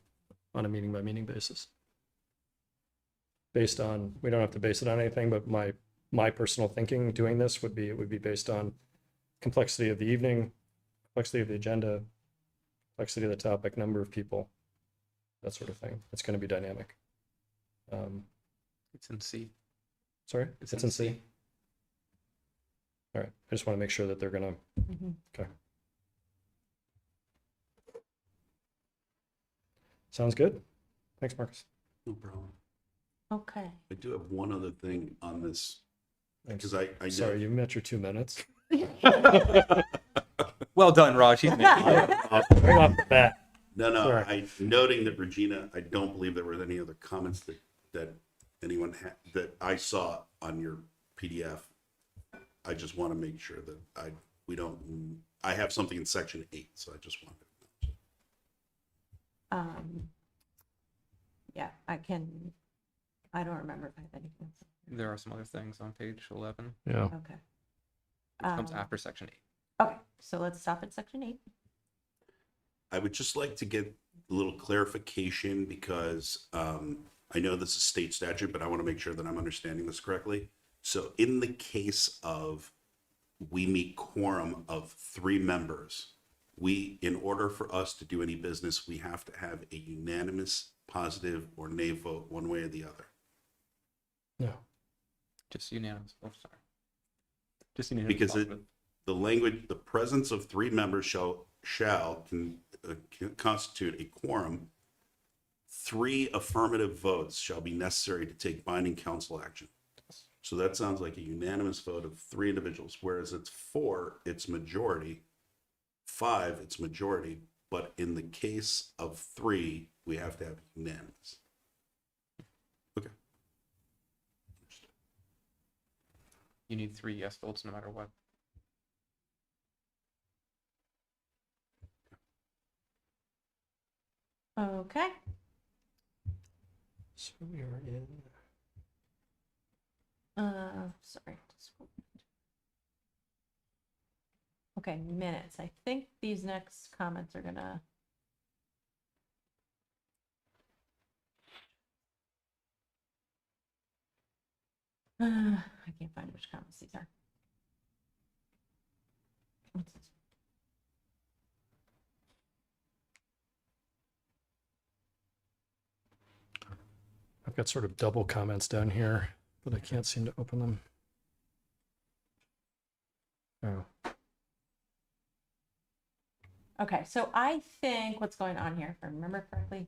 a meeting by meeting basis. Based on, we don't have to base it on anything, but my personal thinking doing this would be, it would be based on complexity of the evening, complexity of the agenda, complexity of the topic, number of people, that sort of thing. It's going to be dynamic. It's in C. Sorry, it's in C. All right, I just want to make sure that they're going to, okay. Sounds good. Thanks, Marcus. no problem. Okay. I do have one other thing on this, because I know. Sorry, you met your 2 minutes. Well done, Raj. He's making it. Right off the bat. No, Sorry. noting that Regina, I don't believe there were any other comments that anyone had, that I saw on your PDF. I just want to make sure that I have something in section 8, so I just wanted to. Yeah, I don't remember if I have anything. There are some other things on page 11, which Yeah. Okay. comes after section 8. Okay, so let's stop at section 8. I would just like to get a little clarification because I know this is state statute, but I want to make sure that I'm understanding this correctly. So in the case of we meet quorum of 3 members, in order for us to do any business, we have to have a unanimous positive or nay vote one way or the other. No. Just unanimous. Oh, sorry. Just unanimous. Because positive. the language, the presence of 3 members shall constitute a quorum. 3 affirmative votes shall be necessary to take binding council action. So that sounds like a unanimous vote of 3 individuals, whereas it's 4, it's majority, 5, it's majority, but in the case of 3, we have to have unanimous. Okay. You need 3 yes votes no matter what. Okay. So we are in. Sorry. Okay, minutes. I think these next comments are gonna. I can't find which comments these are. What's this? I've got sort of double comments down here, but I can't seem to open them. Oh, Okay, so I think what's going on here, if I remember correctly,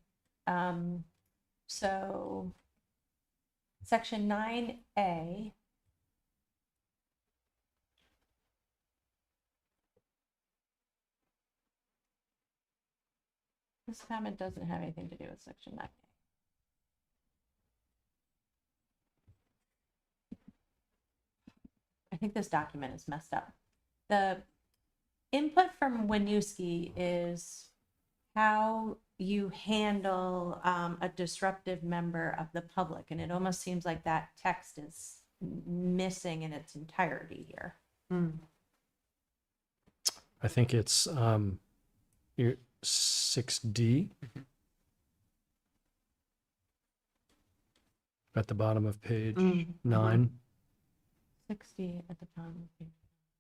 so section 9A. This comment doesn't have anything to do with section 9A. I think this document is messed up. The input from Winooski is how you handle a disruptive member of the public, and it almost seems like that text is missing in its entirety here. I think it's your 6D at the bottom of page 9, 60 at the bottom of page.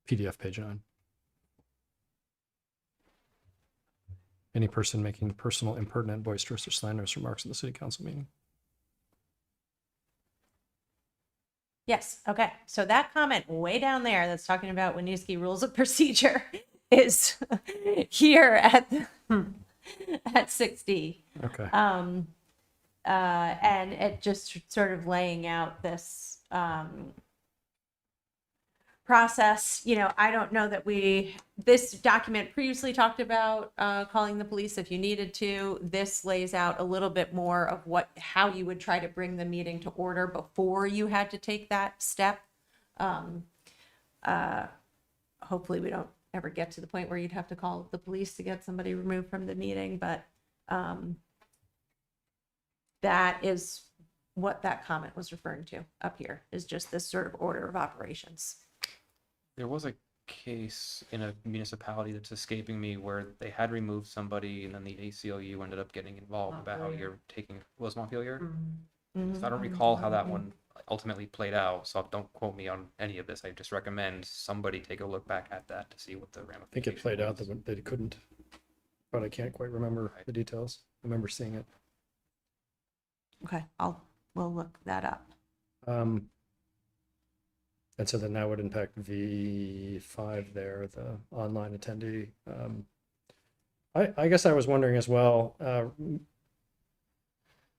PDF page 9. Any person making personal, impertinent, boisterous, or slanderous remarks at the city council meeting. Yes, okay. So that comment way down there that's talking about Winooski rules of procedure is here at at 60. Okay. And it just sort of laying out this process. You know, I don't know that this document previously talked about calling the police if you needed to. This lays out a little bit more of how you would try to bring the meeting to order before you had to take that step. Hopefully we don't ever get to the point where you'd have to call the police to get somebody removed from the meeting, but that is what that comment was referring to up here, is just this sort of order of operations. There was a case in a municipality that's escaping me where they had removed somebody and then the ACLU ended up getting involved about how you're taking, was Montpelier? So I don't recall how that one ultimately played out, so don't quote me on any of this. I just recommend somebody take a look back at that to see what the I think ramifications. it played out that they couldn't, but I can't quite remember the details. I remember seeing it. Okay, we'll look that up. And so then that would impact V5 there, the online attendee. I guess I was wondering as well,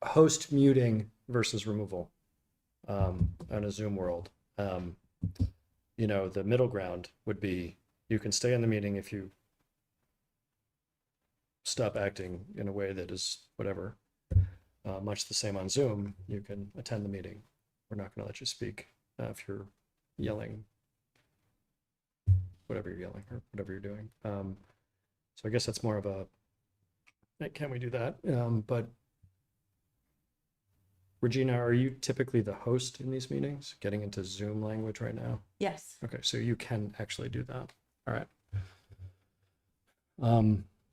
host muting versus removal on a Zoom world. You know, the middle ground would be you can stay in the meeting if you stop acting in a way that is whatever. Much the same on Zoom, you can attend the meeting. We're not going to let you speak if you're yelling, whatever you're yelling or whatever you're doing. So I guess that's more of a, can we do that? But Regina, are you typically the host in these meetings? Getting into Zoom language right now? Yes. Okay, so you can actually do that. All right.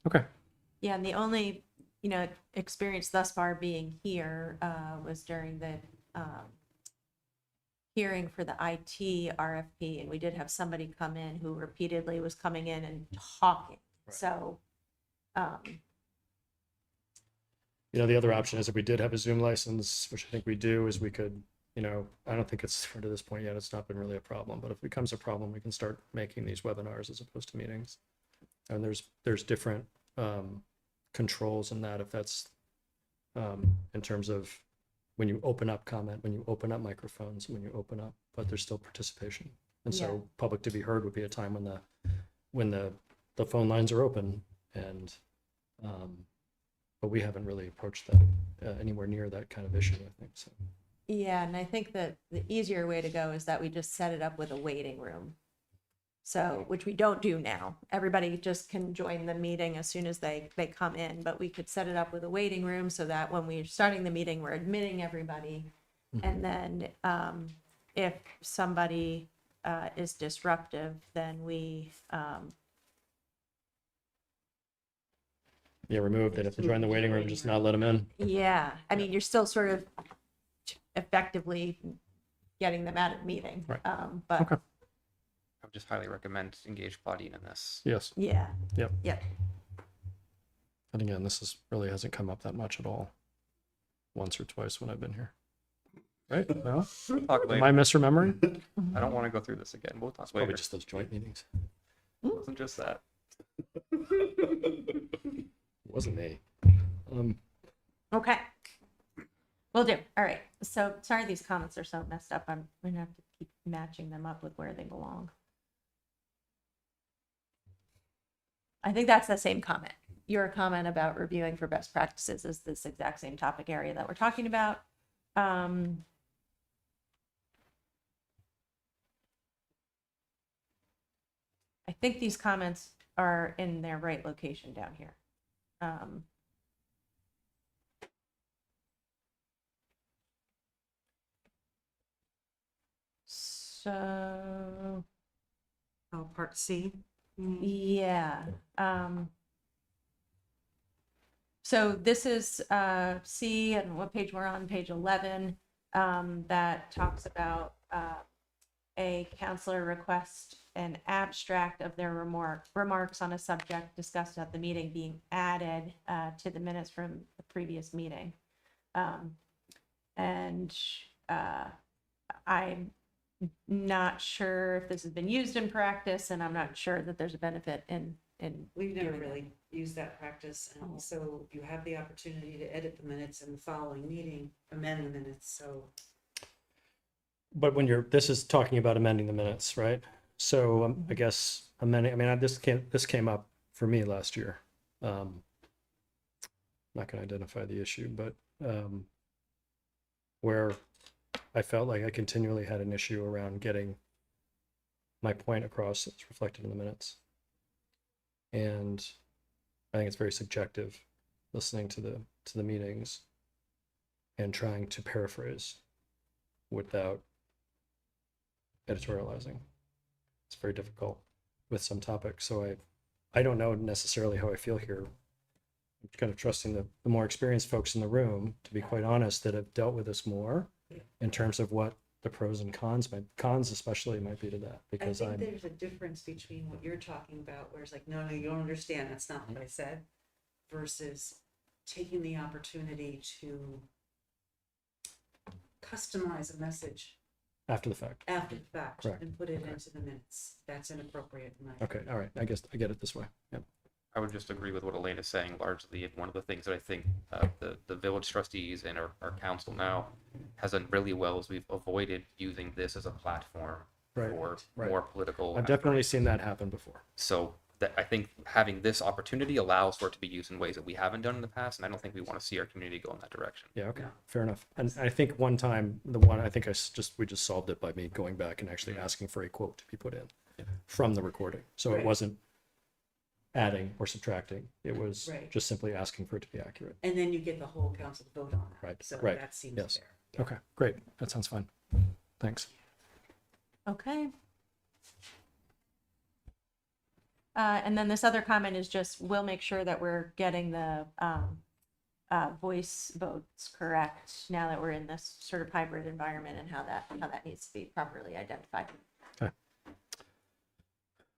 Okay. Yeah, and the only, experience thus far being here was during the hearing for the IT RFP, and we did have somebody come in who repeatedly was coming in and talking. Right. So, The other option is if we did have a Zoom license, which I think we do, is we could, I don't think it's to this point yet, it's not been really a problem, but if it becomes a problem, we can start making these webinars as opposed to meetings. And there's different controls in that, if that's in terms of when you open up comment, when you open up microphones, when you open up, but there's still participation. And so Yeah. public to be heard would be a time when the phone lines are open, and but we haven't really approached that anywhere near that kind of issue, I think. So yeah, and I think that the easier way to go is that we just set it up with a waiting room. So, which we don't do now. Everybody just can join the meeting as soon as they come in, but we could set it up with a waiting room so that when we're starting the meeting, we're admitting everybody. And then if somebody is disruptive, then we, remove that if they join the waiting room, just not let them in. yeah, I mean, you're still sort of effectively getting them out of the meeting. Right. But Okay. I would just highly recommend engage Claudine in this. Yes. yeah. Yep. Yep. And again, this really hasn't come up that much at all. Once or twice when I've been here. Right? No? Talk Am later. I misremembering? I don't want to go through this again. We'll talk Probably later. just those joint meetings. It wasn't just that. It wasn't me. Okay. Will do. All right. So sorry these comments are so messed up. I'm gonna have to keep matching them up with where they belong. I think that's the same comment. Your comment about reviewing for best practices is this exact same topic area that we're talking about. I think these comments are in their right location down here. So, Oh, part C. yeah. So this is C, and what page we're on, page 11, that talks about a counselor request an abstract of their remarks on a subject discussed at the meeting being added to the minutes from the previous meeting. And I'm not sure if this has been used in practice, and I'm not sure that there's a benefit in We've never doing that. really used that practice, and also you have the opportunity to edit the minutes in the following meeting, amend the minutes, so. But when this is talking about amending the minutes, right? So I guess amending, I mean, this came up for me last year. Not going to identify the issue, but where I felt like I continually had an issue around getting my point across that's reflected in the minutes. And I think it's very subjective listening to the meetings and trying to paraphrase without editorializing. It's very difficult with some topics. So I don't know necessarily how I feel here. I'm kind of trusting the more experienced folks in the room, to be quite honest, that have dealt with this more in terms of what the pros and cons especially might be to that, because I think there's a difference between what you're talking about, where it's like, no, you don't understand, that's not what I said, versus taking the opportunity to customize a message after the fact. after the fact Correct. and put it into the minutes. That's inappropriate in my Okay, all right. I guess I get it this way. Yep. I would just agree with what Elena's saying largely. And one of the things that I think the village trustees and our council now has done really well is we've avoided using this as a platform Right, for right. more political. I've definitely seen that happen before. So that I think having this opportunity allows for it to be used in ways that we haven't done in the past, and I don't think we want to see our community go in that direction. Yeah, okay, fair enough. And I think one time, I think we just solved it by me going back and actually asking for a quote to be put in from the recording. So it Right. wasn't adding or subtracting. It was Right. just simply asking for it to be accurate. And then you get the whole council to vote on it. Right, So right, that seems yes. fair. Okay, great. That sounds fine. Thanks. Okay. And then this other comment is just, we'll make sure that we're getting the voice votes correct now that we're in this sort of hybrid environment, and how that needs to be properly identified.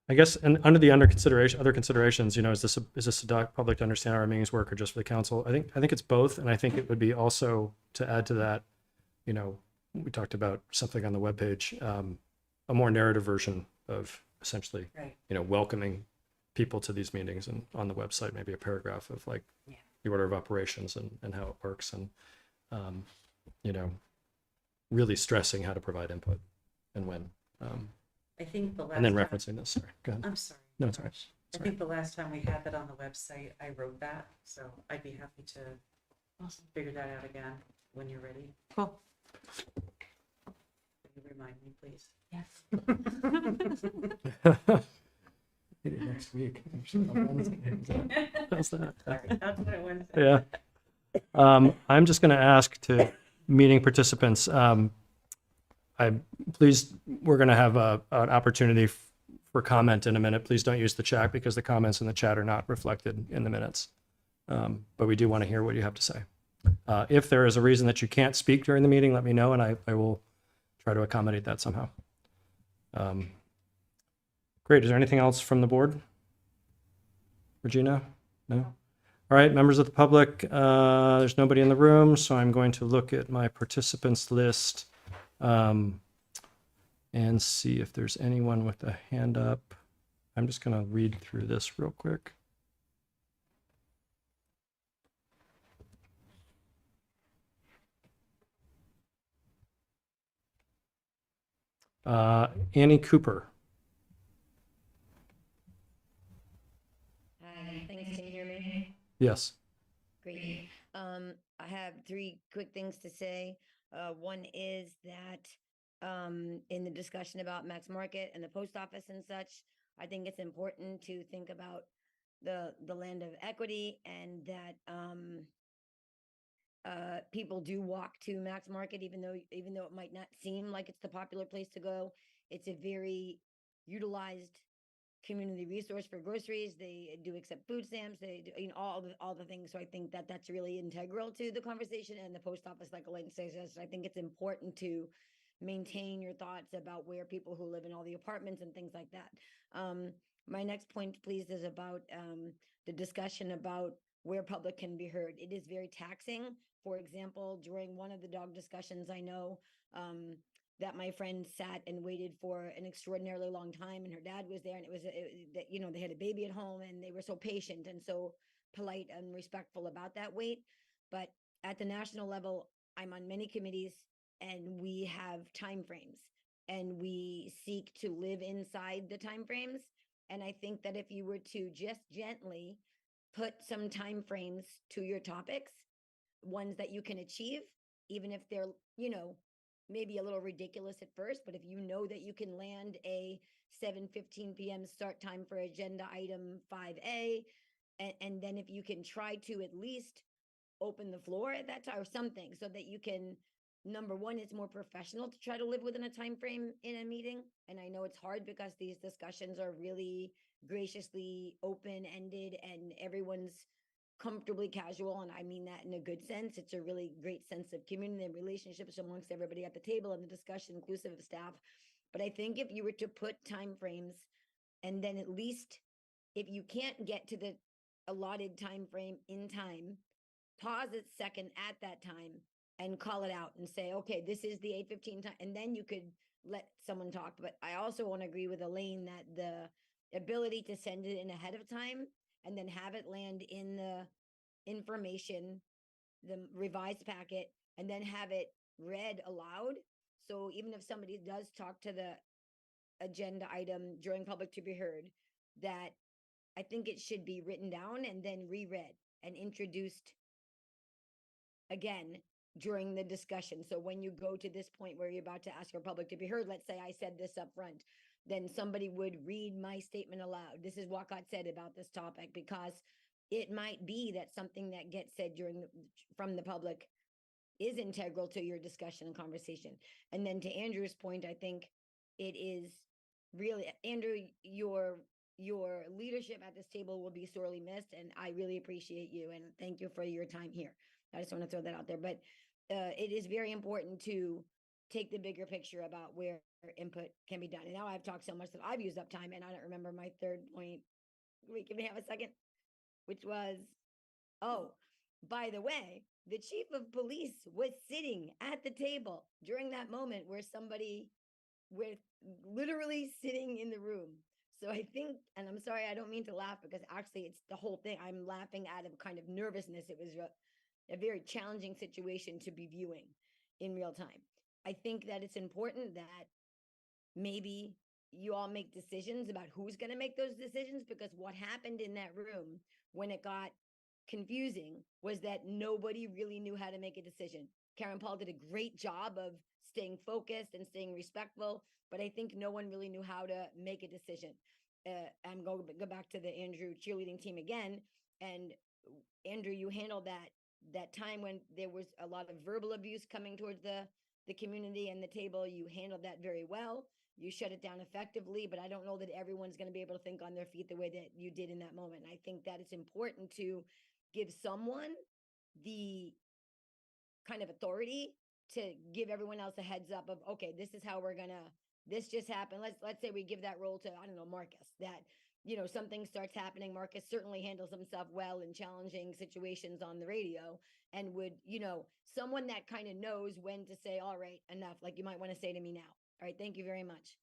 I guess, and under the other considerations, is this a public to understand how our meetings work, or just for the council? I think it's both, and I think it would be also to add to that, we talked about something on the webpage, a more narrative version of essentially, Right. welcoming people to these meetings, and on the website maybe a paragraph of like the order of operations and how it works, and really stressing how to provide input and when. I think the last And then time- referencing this. Sorry, go ahead. I'm sorry. No, it's all right. Josh. I think the last time we had that on the website, I wrote that, so I'd be happy to figure that out again when you're ready. Cool. Can you remind me, please? Yes. Maybe next week. Actually, on Wednesday. How's that? Sorry, I'll do it Wednesday. Yeah. I'm just going to ask to meeting participants. We're going to have an opportunity for comment in a minute. Please don't use the chat, because the comments in the chat are not reflected in the minutes. But we do want to hear what you have to say. If there is a reason that you can't speak during the meeting, let me know, and I will try to accommodate that somehow. Great. Is there anything else from the board? Regina? No? All right, members of the public, there's nobody in the room, so I'm going to look at my participants list and see if there's anyone with a hand up. I'm just going to read through this real quick. Annie Cooper. Hi, thanks. Can you hear me? Yes. Great. I have three quick things to say. One is that in the discussion about Max Market and the post office and such, I think it's important to think about the land of equity, and that people do walk to Max Market, even though it might not seem like it's the popular place to go. It's a very utilized community resource for groceries. They do accept food stamps. They do, all the things. So I think that that's really integral to the conversation. And the post office, like Elaine says, I think it's important to maintain your thoughts about where people who live in all the apartments and things like that. My next point, please, is about the discussion about where public can be heard. It is very taxing. For example, during one of the dog discussions, I know that my friend sat and waited for an extraordinarily long time, and her dad was there, and it was they had a baby at home, and they were so patient and so polite and respectful about that wait. But at the national level, I'm on many committees, and we have timeframes, and we seek to live inside the timeframes. And I think that if you were to just gently put some timeframes to your topics, ones that you can achieve, even if they're, maybe a little ridiculous at first, but if you know that you can land a 7:15 p.m. start time for agenda item 5A, and then if you can try to at least open the floor at that time or something, so that you can, number one, it's more professional to try to live within a time frame in a meeting. And I know it's hard because these discussions are really graciously open-ended and everyone's comfortably casual, and I mean that in a good sense. It's a really great sense of community and relationships amongst everybody at the table and the discussion, inclusive of staff. But I think if you were to put time frames, and then at least if you can't get to the allotted time frame in time, pause a second at that time and call it out and say, okay, this is the 8:15 time, and then you could let someone talk. But I also want to agree with Elaine that the ability to send it in ahead of time and then have it land in the information, the revised packet, and then have it read aloud. So even if somebody does talk to the agenda item during public to be heard, that I think it should be written down and then reread and introduced again during the discussion. So when you go to this point where you're about to ask for public to be heard, let's say I said this up front, then somebody would read my statement aloud. This is what got said about this topic, because it might be that something that gets said from the public is integral to your discussion and conversation. And then to Andrew's point, I think it is really, Andrew, your leadership at this table will be sorely missed, and I really appreciate you and thank you for your time here. I just want to throw that out there. But it is very important to take the bigger picture about where input can be done. And now I've talked so much that I've used up time, and I don't remember my third point. Wait, give me half a second. Which was, oh, by the way, the chief of police was sitting at the table during that moment where somebody with literally sitting in the room. So I think, and I'm sorry, I don't mean to laugh, because actually it's the whole thing. I'm laughing out of kind of nervousness. It was a very challenging situation to be viewing in real time. I think that it's important that maybe you all make decisions about who's going to make those decisions, because what happened in that room when it got confusing was that nobody really knew how to make a decision. Karen Paul did a great job of staying focused and staying respectful, but I think no one really knew how to make a decision. I'm going to go back to the Andrew cheerleading team again. And Andrew, you handled that time when there was a lot of verbal abuse coming towards the community and the table. You handled that very well. You shut it down effectively, but I don't know that everyone's going to be able to think on their feet the way that you did in that moment. And I think that it's important to give someone the kind of authority to give everyone else a heads up of, okay, this is how this just happened. Let's say we give that role to, I don't know, Marcus, that, something starts happening. Marcus certainly handles himself well in challenging situations on the radio, and would, someone that kind of knows when to say, all right, enough, like you might want to say to me now. All right, thank you very much.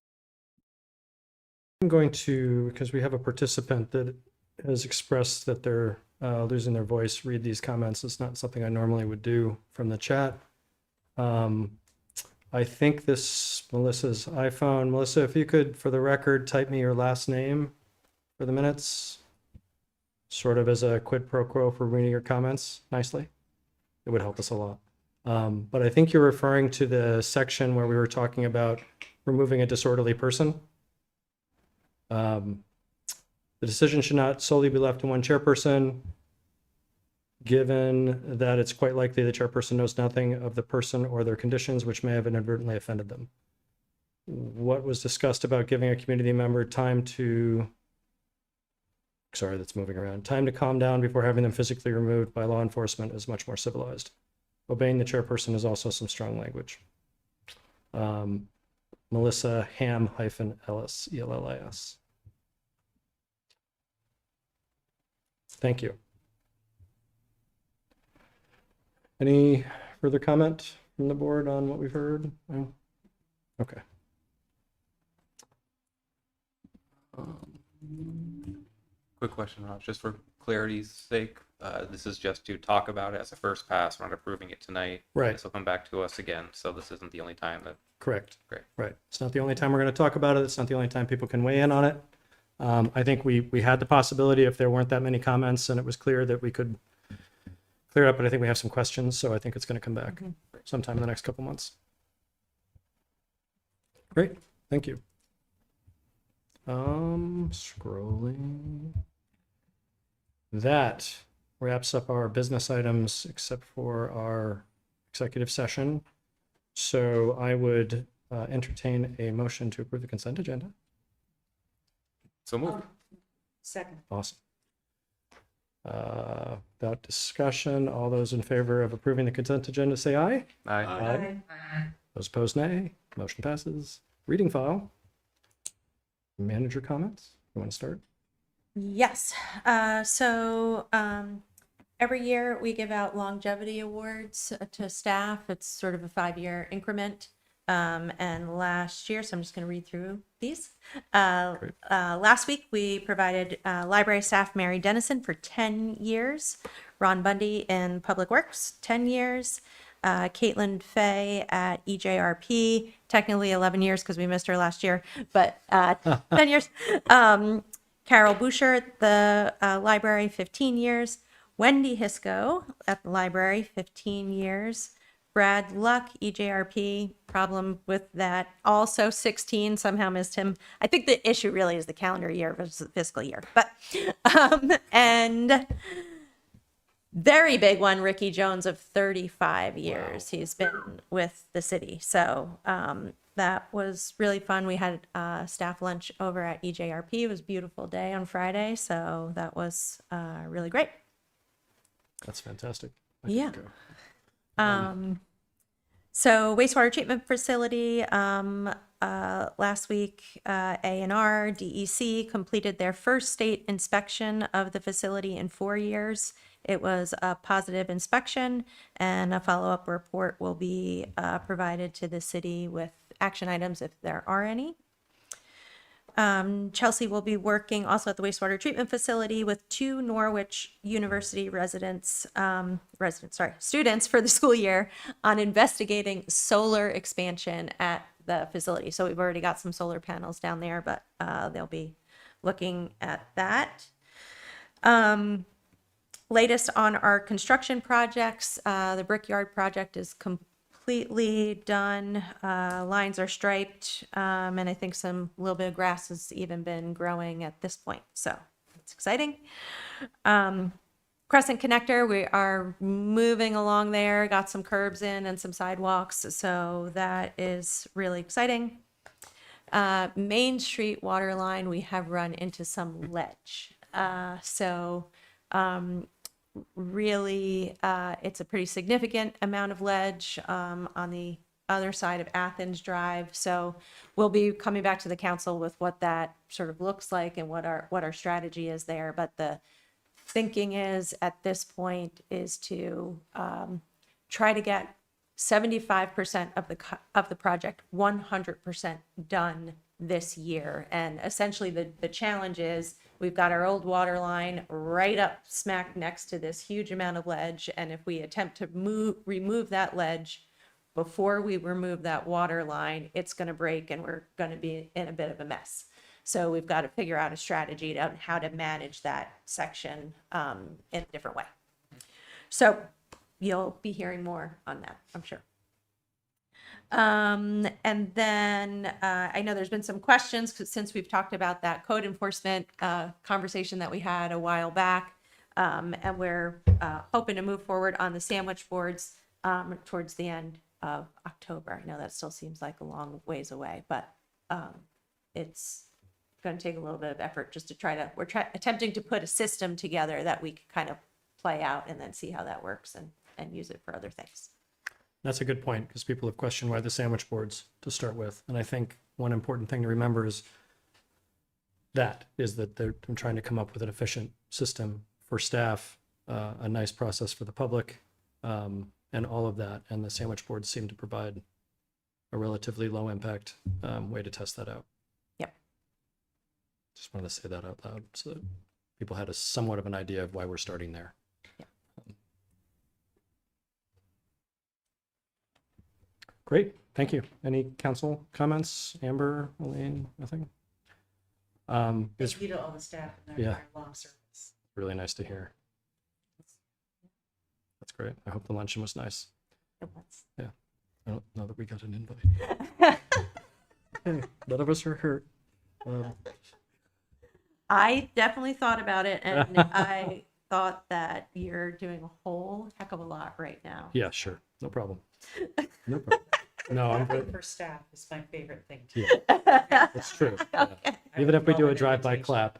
I'm going to, because we have a participant that has expressed that they're losing their voice, read these comments. It's not something I normally would do from the chat. I think this Melissa's iPhone. Melissa, if you could, for the record, type me your last name for the minutes, sort of as a quid pro quo for reading your comments nicely. It would help us a lot. But I think you're referring to the section where we were talking about removing a disorderly person. The decision should not solely be left to one chairperson, given that it's quite likely the chairperson knows nothing of the person or their conditions, which may have inadvertently offended them. what was discussed about giving a community member time to, sorry, that's moving around, time to calm down before having them physically removed by law enforcement is much more civilized. Obeying the chairperson is also some strong language. Melissa Ham -Ellis, ELLIS. Thank you. Any further comment from the board on what we've heard? No? Okay. Quick question, Raj, just for clarity's sake, this is just to talk about it as a first pass. We're not approving it tonight. Right. This will come back to us again, so this isn't the only time that. Correct. Great. Right. It's not the only time we're going to talk about it. It's not the only time people can weigh in on it. I think we had the possibility if there weren't that many comments and it was clear that we could clear up, but I think we have some questions, so I think it's going to come back sometime in the next couple months. Great. Thank you. Scrolling. That wraps up our business items except for our executive session. So I would entertain a motion to approve the consent agenda. So move. Second. Awesome. Without discussion, all those in favor of approving the consent agenda say aye. Aye. Aye. Those opposed, nay. Motion passes. Reading file. Manager comments. You want to start? Yes. Every year we give out longevity awards to staff. It's sort of a 5-year increment. And last year, so I'm just going to read through these. Last week, we provided library staff Mary Dennison for 10 years, Ron Bundy in Public Works, 10 years, Caitlin Fay at EJRP, technically 11 years because we missed her last year, but 10 years. Carol Boucher at the library, 15 years. Wendy Hisco at the library, 15 years. Brad Luck, EJRP, problem with that, also 16, somehow missed him. I think the issue really is the calendar year versus the fiscal year. But, and very big one, Ricky Jones of 35 years. Wow. He's been with the city. So that was really fun. We had staff lunch over at EJRP. It was a beautiful day on Friday. So that was really great. That's fantastic. Yeah. So wastewater treatment facility, last week, A&R, DEC completed their first state inspection of the facility in 4 years. It was a positive inspection, and a follow-up report will be provided to the city with action items if there are any. Chelsea will be working also at the wastewater treatment facility with 2 Norwich University students for the school year on investigating solar expansion at the facility. So we've already got some solar panels down there, but they'll be looking at that. Latest on our construction projects, the Brickyard project is completely done. Lines are striped, and I think a little bit of grass has even been growing at this point. So it's exciting. Crescent Connector, we are moving along there, got some curbs in and some sidewalks. So that is really exciting. Main Street water line, we have run into some ledge. Really, it's a pretty significant amount of ledge on the other side of Athens Drive. So we'll be coming back to the council with what that sort of looks like and what our strategy is there. But the thinking is at this point is to try to get 75% of the project 100% done this year. And essentially the challenge is we've got our old water line right up smack next to this huge amount of ledge. And if we attempt to remove that ledge before we remove that water line, it's going to break and we're going to be in a bit of a mess. So we've got to figure out a strategy on how to manage that section in a different way. So you'll be hearing more on that, I'm sure. And then I know there's been some questions since we've talked about that code enforcement conversation that we had a while back. And we're hoping to move forward on the sandwich boards towards the end of October. I know that still seems like a long ways away, but it's going to take a little bit of effort just to we're attempting to put a system together that we can kind of play out and then see how that works and use it for other things. That's a good point, because people have questioned why the sandwich boards to start with. And I think one important thing to remember is that they're trying to come up with an efficient system for staff, a nice process for the public, and all of that. And the sandwich boards seem to provide a relatively low impact way to test that out. Yep. Just wanted to say that out loud so that people had a somewhat of an idea of why we're starting there. Yep. Great, thank you. Any council comments? Amber, Elaine, nothing? It's Thank you to all the staff and their Yeah. very long service. really nice to hear. That's great. I hope the luncheon was nice. It was. I don't know that we got an invite. Hey, none of us are hurt. I definitely thought about it, and I thought that you're doing a whole heck of a lot right now. Yeah, sure. No problem. No problem. No, I'm Staffing good. for staff is my favorite thing. Yeah, that's true. Yeah. Okay. I Even if we would do love a an drive-by invitation. clap.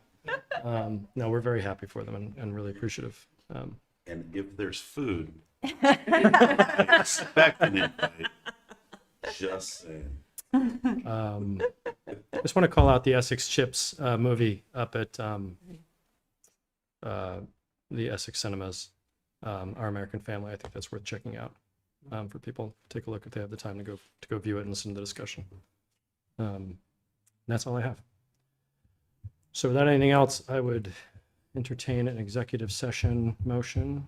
No, we're very happy for them and really appreciative. And if there's food, I expect an invite. Just saying. I just want to call out the Essex Chips movie up at the Essex Cinemas, Our American Family. I think that's worth checking out for people to take a look if they have the time to go view it and listen to the discussion. That's all I have. So without anything else, I would entertain an executive session motion.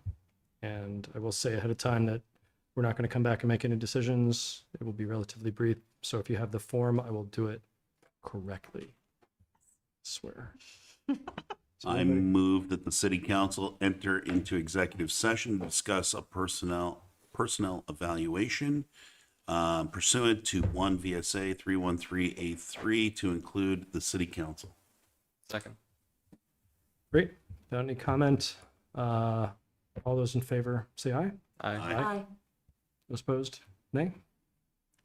And I will say ahead of time that we're not going to come back and make any decisions. It will be relatively brief. So if you have the form, I will do it correctly. Swear. So I anybody- move that the city council enter into executive session to discuss a personnel evaluation pursuant to 1 VSA 313A3 to include the city council. Second. Great. Without any comment, all those in favor, say aye. Aye. Aye. Those opposed, nay.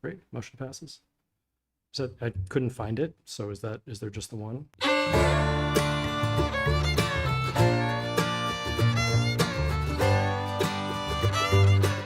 Great, motion passes. So I couldn't find it, so is there just the one?